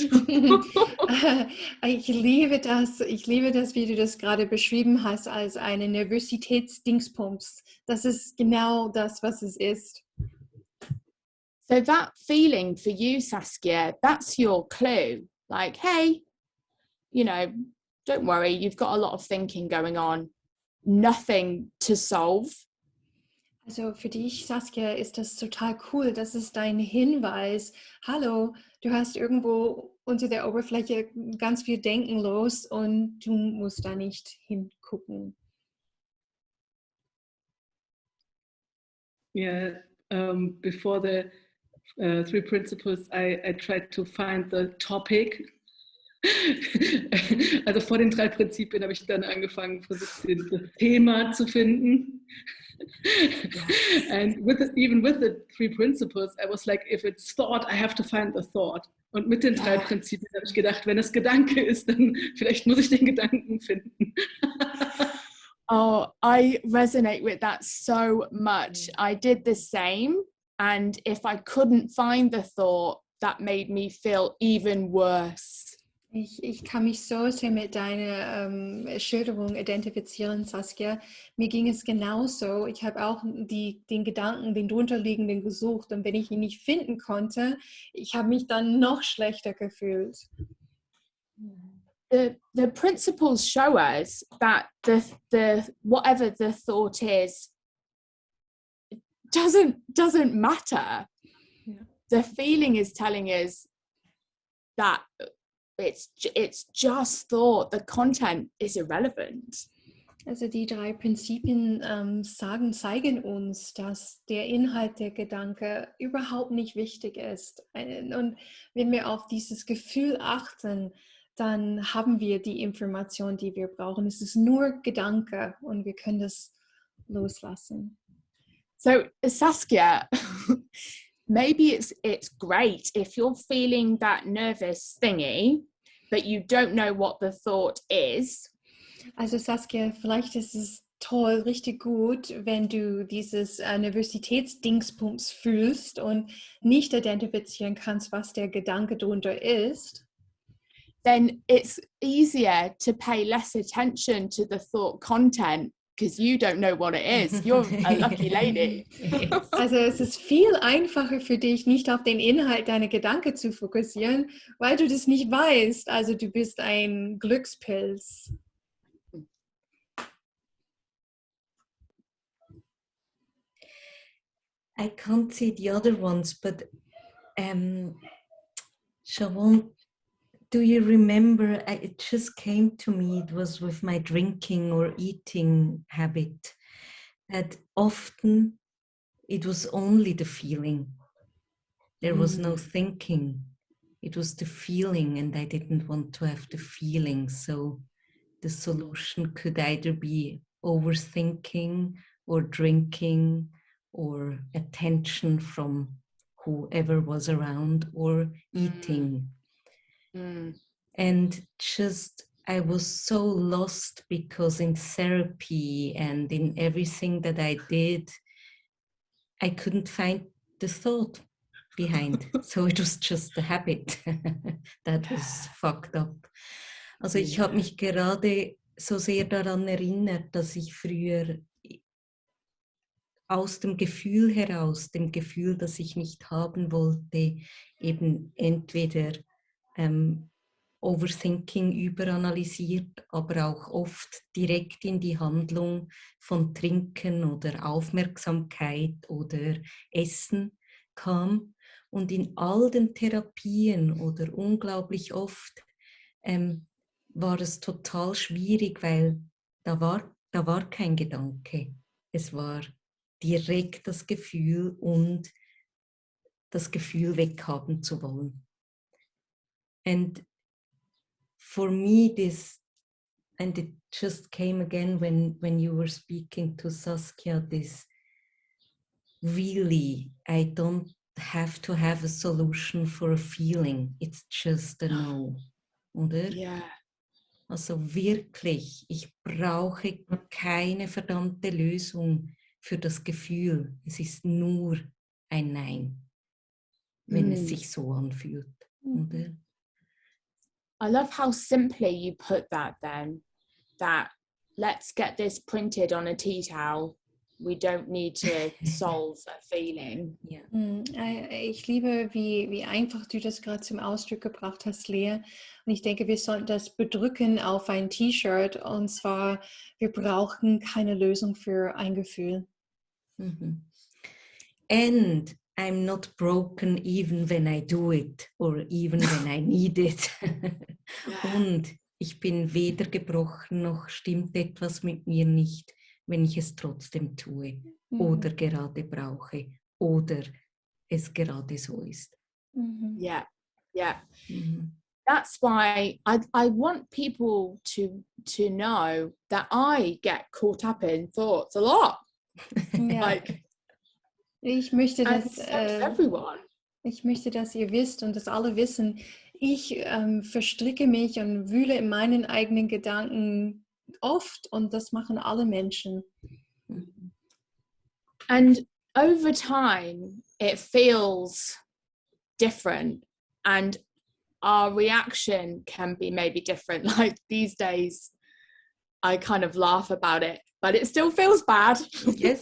[SPEAKER 3] Ich liebe das, wie du das gerade beschrieben hast, als eine Nervositätsdingsbums. Das ist genau das, was es ist.
[SPEAKER 2] So that feeling for you, Saskia, that's your clue. Like, hey, you know, don't worry, you've got a lot of thinking going on, nothing to solve.
[SPEAKER 3] Also für dich, Saskia, ist das total cool. Das ist dein Hinweis. Hallo, du hast irgendwo unter der Oberfläche ganz viel Denken los und du musst da nicht hingucken.
[SPEAKER 5] Yeah, before the three principles, I tried to find the topic. Also vor den 3 Prinzipien habe ich dann angefangen, versucht, das Thema zu finden. And even with the 3 principles, I was like, if it's thought, I have to find the thought. Und mit den 3 Prinzipien habe ich gedacht, wenn es Gedanke ist, dann vielleicht muss ich den Gedanken finden.
[SPEAKER 2] Oh, I resonate with that so much. I did the same. And if I couldn't find the thought, that made me feel even worse.
[SPEAKER 3] Ich kann mich so sehr mit deiner Schilderung identifizieren, Saskia. Mir ging es genauso. Ich habe auch den Gedanken, den drunterliegenden gesucht. Und wenn ich ihn nicht finden konnte, ich habe mich dann noch schlechter gefühlt.
[SPEAKER 2] The principles show us that the whatever the thought is doesn't matter.
[SPEAKER 3] Yeah.
[SPEAKER 2] The feeling is telling us that it's just thought. The content is irrelevant.
[SPEAKER 3] Also die 3 Prinzipien zeigen uns, dass der Inhalt der Gedanke überhaupt nicht wichtig ist. Und wenn wir auf dieses Gefühl achten, dann haben wir die Information, die wir brauchen. Es ist nur Gedanke und wir können das loslassen.
[SPEAKER 2] So Saskia, maybe it's great if you're feeling that nervous thingy, but you don't know what the thought is.
[SPEAKER 3] Also Saskia, vielleicht ist es toll, richtig gut, wenn du dieses Nervositätsdingsbums fühlst und nicht identifizieren kannst, was der Gedanke darunter ist.
[SPEAKER 2] Then it's easier to pay less attention to the thought content because you don't know what it is. You're a lucky lady.
[SPEAKER 3] Also es ist viel einfacher für dich, nicht auf den Inhalt deiner Gedanken zu fokussieren, weil du das nicht weißt. Also du bist ein Glückspilz.
[SPEAKER 1] I can't see the other ones, but Siobhán, do you remember, it just came to me, it was with my drinking or eating habit, that often it was only the feeling. There was no thinking. It was the feeling, and I didn't want to have the feeling. So the solution could either be overthinking or drinking or attention from whoever was around or eating. And just I was so lost because in therapy and in everything that I did, I couldn't find the thought behind. So it was just a habit. That was fucked up. Also ich habe mich gerade so sehr daran erinnert, dass ich früher aus dem Gefühl heraus, dem Gefühl, das ich nicht haben wollte, eben entweder Overthinking überanalysiert, aber auch oft direkt in die Handlung von Trinken oder Aufmerksamkeit oder Essen kam. Und in all den Therapien oder unglaublich oft war es total schwierig, weil da war kein Gedanke. Es war direkt das Gefühl und das Gefühl weghaben zu wollen. And for me this, and it just came again when you were speaking to Saskia, this really, I don't have to have a solution for a feeling, it's just a no, oder?
[SPEAKER 2] Yeah.
[SPEAKER 1] Also wirklich, ich brauche keine verdammte Lösung für das Gefühl, es ist nur ein Nein. wenn es sich so anfühlt. Oder?
[SPEAKER 2] I love how simply you put that then, that let's get this printed on a tea towel. We don't need to solve a feeling.
[SPEAKER 1] Ja.
[SPEAKER 3] Ich liebe, wie einfach du das gerade zum Ausdruck gebracht hast, Lea. Und ich denke, wir sollten das bedrücken auf ein T-Shirt. Und zwar, wir brauchen keine Lösung für ein Gefühl.
[SPEAKER 1] Mhm. And I'm not broken even when I do it or even when I need it. Und ich bin weder gebrochen noch stimmt etwas mit mir nicht, wenn ich es trotzdem tue oder gerade brauche oder es gerade so ist.
[SPEAKER 2] Yeah, yeah.
[SPEAKER 1] Mhm.
[SPEAKER 2] That's why I want people to know that I get caught up in thoughts a lot.
[SPEAKER 3] Ja.
[SPEAKER 2] Like,
[SPEAKER 3] Ich möchte,
[SPEAKER 2] and
[SPEAKER 3] dass,
[SPEAKER 2] so does everyone.
[SPEAKER 3] ich möchte, dass ihr wisst und dass alle wissen, ich verstricke mich und wühle in meinen eigenen Gedanken oft und das machen alle Menschen.
[SPEAKER 1] Mhm.
[SPEAKER 2] And over time, it feels different and our reaction can be maybe different. Like these days, I kind of laugh about it, but it still feels bad.
[SPEAKER 1] Yes.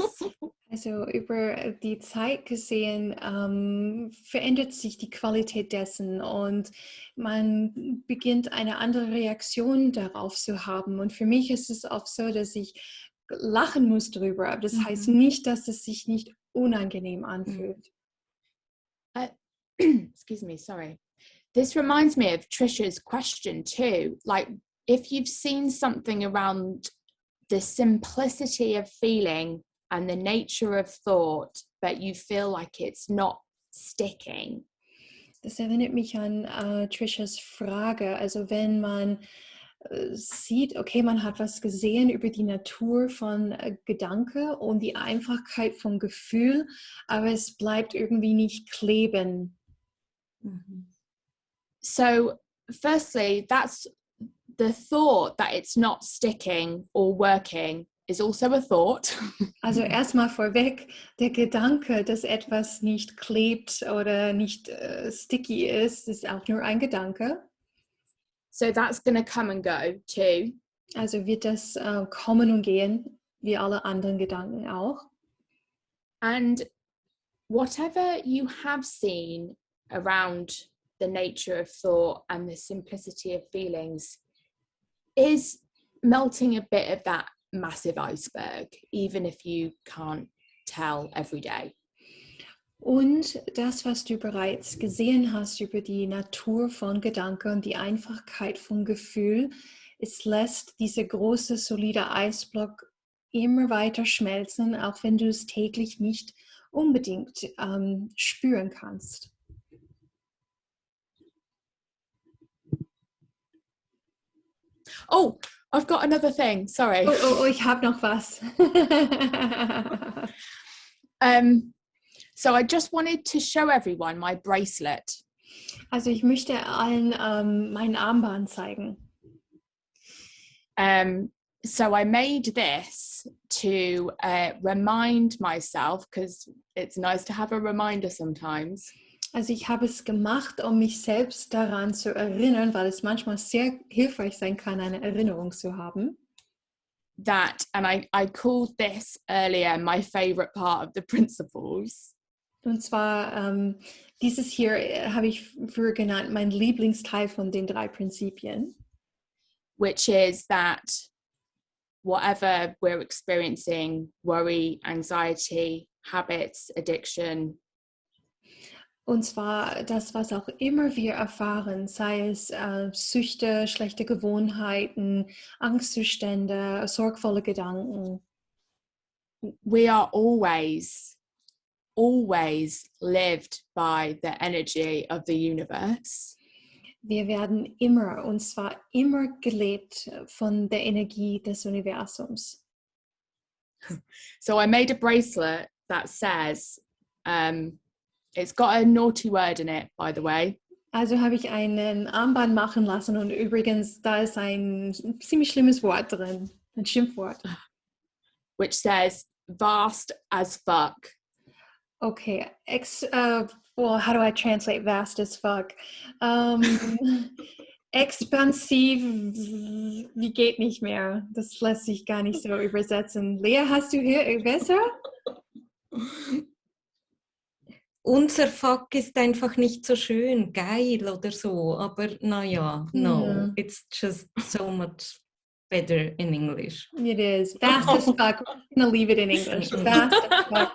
[SPEAKER 3] Also über die Zeit gesehen verändert sich die Qualität dessen und man beginnt eine andere Reaktion darauf zu haben. Und für mich ist es oft so, dass ich lachen muss drüber, aber das heißt nicht, dass es sich nicht unangenehm anfühlt.
[SPEAKER 2] Excuse me, sorry. This reminds me of Trisha's question too. Like, if you've seen something around the simplicity of feeling and the nature of thought, but you feel like it's not sticking.
[SPEAKER 3] Das erinnert mich an Trishas Frage. Also wenn man sieht, okay, man hat was gesehen über die Natur von Gedanke und die Einfachkeit vom Gefühl, aber es bleibt irgendwie nicht kleben.
[SPEAKER 2] So, firstly, that's the thought that it's not sticking or working is also a thought.
[SPEAKER 3] Also erstmal vorweg, der Gedanke, dass etwas nicht klebt oder nicht sticky ist auch nur ein Gedanke.
[SPEAKER 2] So that's going to come and go too.
[SPEAKER 3] Also wird das kommen und gehen, wie alle anderen Gedanken auch.
[SPEAKER 2] And whatever you have seen around the nature of thought and the simplicity of feelings is melting a bit of that massive iceberg, even if you can't tell every day.
[SPEAKER 3] Und das, was du bereits gesehen hast über die Natur von Gedanken und die Einfachkeit von Gefühl, es lässt diese große, solide Eisblock immer weiter schmelzen, auch wenn du es täglich nicht unbedingt spüren kannst.
[SPEAKER 2] Oh, I've got another thing. Sorry.
[SPEAKER 3] Oh, ich habe noch was.
[SPEAKER 2] So I just wanted to show everyone my bracelet.
[SPEAKER 3] Also ich möchte allen mein Armband zeigen.
[SPEAKER 2] So I made this to remind myself, because it's nice to have a reminder sometimes.
[SPEAKER 3] Also ich habe es gemacht, um mich selbst daran zu erinnern, weil es manchmal sehr hilfreich sein kann, eine Erinnerung zu haben.
[SPEAKER 2] That, and I called this earlier my favorite part of the principles.
[SPEAKER 3] Und zwar dieses hier habe ich früher genannt, mein Lieblingsteil von den 3 Prinzipien.
[SPEAKER 2] Which is that whatever we're experiencing, worry, anxiety, habits, addiction.
[SPEAKER 3] Und zwar das, was auch immer wir erfahren, sei es Süchte, schlechte Gewohnheiten, Angstzustände, sorgvolle Gedanken.
[SPEAKER 2] We are always lived by the energy of the universe.
[SPEAKER 3] Wir werden immer, und zwar immer gelebt von der Energie des Universums.
[SPEAKER 2] So I made a bracelet that says, it's got a naughty word in it, by the way.
[SPEAKER 3] Also habe ich einen Armband machen lassen und übrigens, da ist ein ziemlich schlimmes Wort drin, ein Schimpfwort.
[SPEAKER 2] Which says, vast as fuck.
[SPEAKER 3] Okay, well, how do I translate vast as fuck? Expansiv, wie geht nicht mehr. Das lässt sich gar nicht so übersetzen. Lea, hast du hier besser?
[SPEAKER 1] Unser Fuck ist einfach nicht so schön, geil oder so, aber naja, no, it's just so much better in English.
[SPEAKER 3] It is. Vast as fuck. I'm going to leave it in English. Vast as fuck.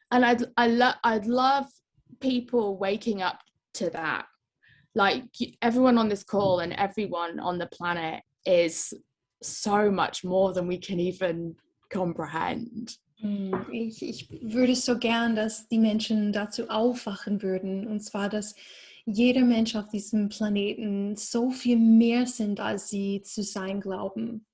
[SPEAKER 2] And I'd love people waking up to that. Like everyone on this call and everyone on the planet is so much more than we can even comprehend.
[SPEAKER 3] Ich würde so gern, dass die Menschen dazu aufwachen würden. Und zwar, dass jeder Mensch auf diesem Planeten so viel mehr sind, als sie zu sein glauben.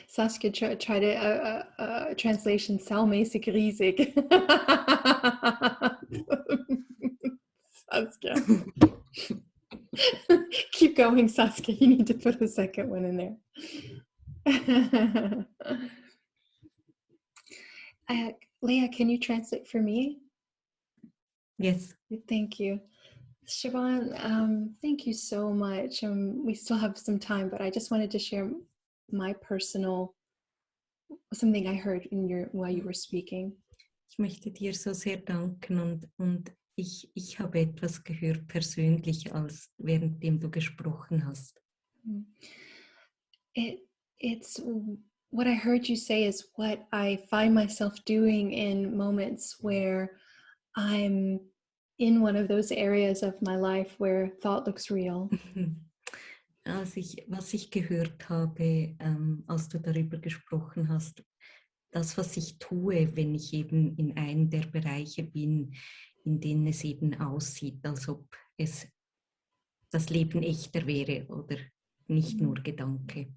[SPEAKER 3] Saskia tried a translation cellmäßig riesig. Saskia. Keep going, Saskia. You need to put a second one in there. Leah, can you translate for me?
[SPEAKER 1] Yes.
[SPEAKER 3] Thank you. Siobhán, thank you so much. We still have some time, but I just wanted to share my personal, something I heard while you were speaking.
[SPEAKER 1] Ich möchte dir so sehr danken und ich habe etwas gehört persönlich, als währenddem du gesprochen hast.
[SPEAKER 3] It's what I heard you say is what I find myself doing in moments where I'm in one of those areas of my life where thought looks real.
[SPEAKER 1] Was ich gehört habe, als du darüber gesprochen hast, das, was ich tue, wenn ich eben in einem der Bereiche bin, in denen es eben aussieht, als ob es das Leben echter wäre oder nicht nur Gedanke.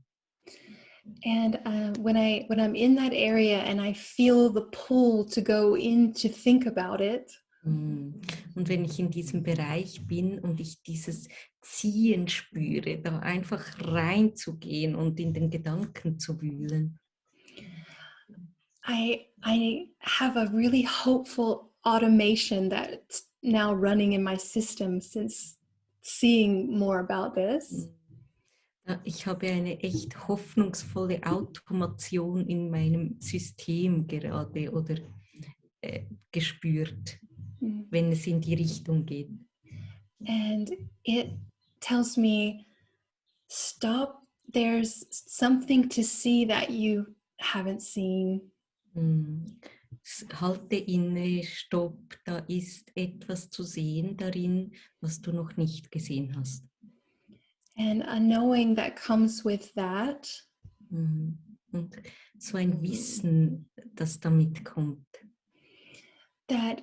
[SPEAKER 3] And when I'm in that area and I feel the pull to go in to think about it.
[SPEAKER 1] Und wenn ich in diesem Bereich bin und ich dieses Ziehen spüre, da einfach reinzugehen und in den Gedanken zu wühlen.
[SPEAKER 3] I have a really hopeful automation that's now running in my system since seeing more about this.
[SPEAKER 1] Ich habe eine echt hoffnungsvolle Automation in meinem System gerade oder gespürt, wenn es in die Richtung geht.
[SPEAKER 3] And it tells me, stop, there's something to see that you haven't seen.
[SPEAKER 1] Halte inne, stopp, da ist etwas zu sehen darin, was du noch nicht gesehen hast.
[SPEAKER 3] And a knowing that comes with that.
[SPEAKER 1] Und so ein Wissen, das damit kommt.
[SPEAKER 3] That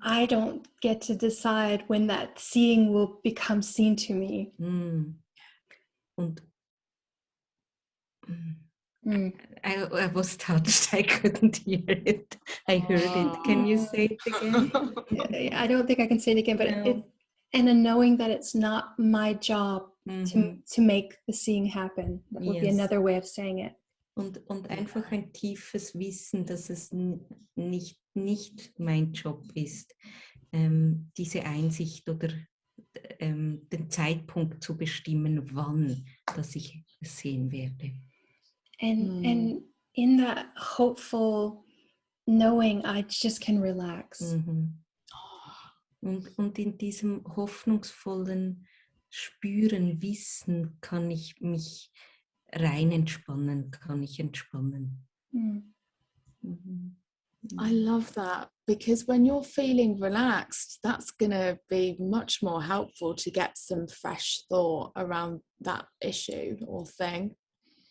[SPEAKER 3] I don't get to decide when that seeing will become seen to me.
[SPEAKER 1] Und I was touched. I couldn't hear it. I heard it. Can you say it again?
[SPEAKER 3] I don't think I can say it again, but
[SPEAKER 1] No.
[SPEAKER 3] And a knowing that it's not my job to make the seeing happen. That would be another way of saying it.
[SPEAKER 1] Und einfach ein tiefes Wissen, dass es nicht mein Job ist, diese Einsicht oder den Zeitpunkt zu bestimmen, wann dass ich es sehen werde.
[SPEAKER 3] And in that hopeful knowing, I just can relax.
[SPEAKER 1] Und in diesem hoffnungsvollen Spüren, Wissen, kann ich mich rein entspannen, kann ich entspannen.
[SPEAKER 2] I love that, because when you're feeling relaxed, that's going to be much more helpful to get some fresh thought around that issue or thing.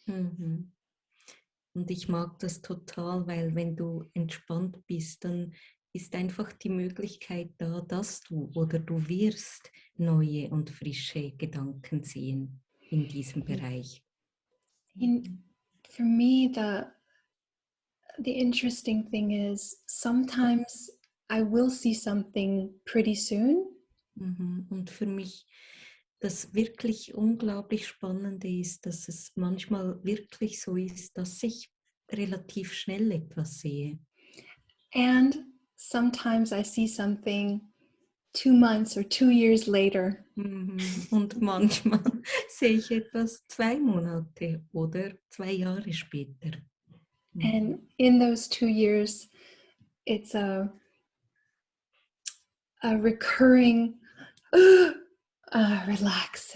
[SPEAKER 1] Und ich mag das total, weil wenn du entspannt bist, dann ist einfach die Möglichkeit da, dass du oder du wirst neue und frische Gedanken sehen in diesem Bereich.
[SPEAKER 3] For me, the interesting thing is sometimes I will see something pretty soon.
[SPEAKER 1] Und für mich das wirklich unglaublich Spannende ist, dass es manchmal wirklich so ist, dass ich relativ schnell etwas sehe.
[SPEAKER 3] And sometimes I see something 2 months or 2 years later.
[SPEAKER 1] Und manchmal sehe ich etwas 2 Monate oder 2 Jahre später.
[SPEAKER 3] And in those 2 years, it's a recurring relax.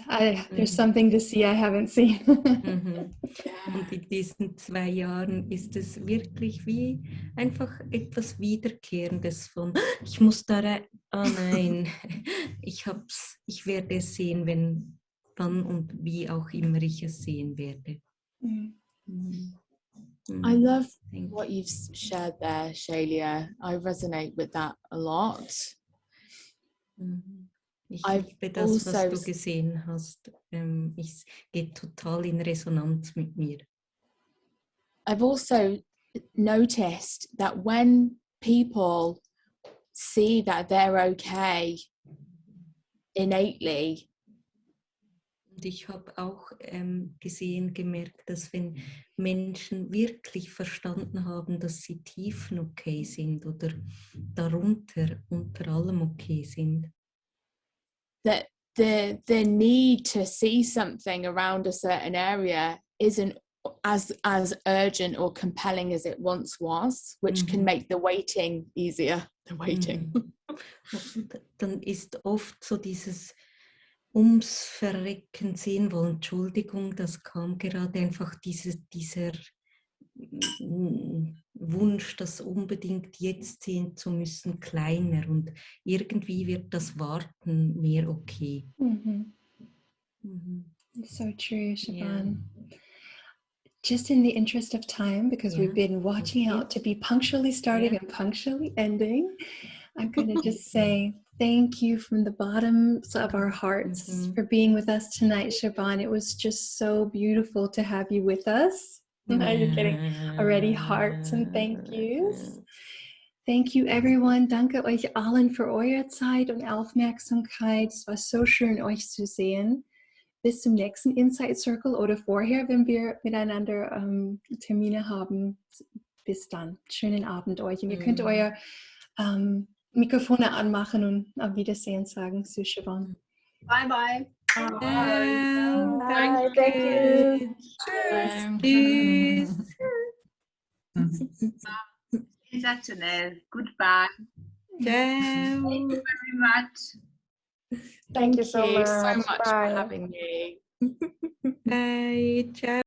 [SPEAKER 3] There's something to see I haven't seen.
[SPEAKER 1] Und in diesen 2 Jahren ist es wirklich wie einfach etwas Wiederkehrendes von, ich muss da rein, nein, ich werde es sehen, wenn, wann und wie auch immer ich es sehen werde.
[SPEAKER 2] I love what you've shared there, Shailia. I resonate with that a lot.
[SPEAKER 1] Ich liebe das, was du gesehen hast. Es geht total in Resonanz mit mir.
[SPEAKER 2] I've also noticed that when people see that they're okay innately,
[SPEAKER 1] und ich habe auch gemerkt, dass wenn Menschen wirklich verstanden haben, dass sie Tiefen okay sind oder darunter, unter allem okay sind,
[SPEAKER 2] that the need to see something around a certain area isn't as urgent or compelling as it once was, which can make the waiting easier. The waiting.
[SPEAKER 1] Dann ist oft so dieses ums Verrecken sehen wollen. Entschuldigung, das kam gerade einfach dieser Wunsch, das unbedingt jetzt sehen zu müssen, kleiner und irgendwie wird das Warten mehr okay.
[SPEAKER 3] So true, Siobhán. Yeah. Just in the interest of time, because we've been watching out to be punctually starting and punctually ending, I'm going to just say thank you from the bottoms of our hearts for being with us tonight, Siobhán. It was just so beautiful to have you with us. Now you're getting already hearts and thank yous. Thank you, everyone. Danke euch allen für eure Zeit und Aufmerksamkeit. Es war so schön, euch zu sehen. Bis zum nächsten Insight Circle oder vorher, wenn wir miteinander Termine haben. Bis dann. Schönen Abend euch. Und ihr könnt euer Mikrofone anmachen und auf Wiedersehen sagen zu Siobhán.
[SPEAKER 6] Bye, bye.
[SPEAKER 1] Bye.
[SPEAKER 3] Bye. Thank you.
[SPEAKER 1] Tschüss.
[SPEAKER 6] Sensationell. Goodbye.
[SPEAKER 1] Ciao.
[SPEAKER 6] Thank you very much.
[SPEAKER 2] Thank you so much
[SPEAKER 3] Bye.
[SPEAKER 2] for having me.
[SPEAKER 1] Bye. Ciao.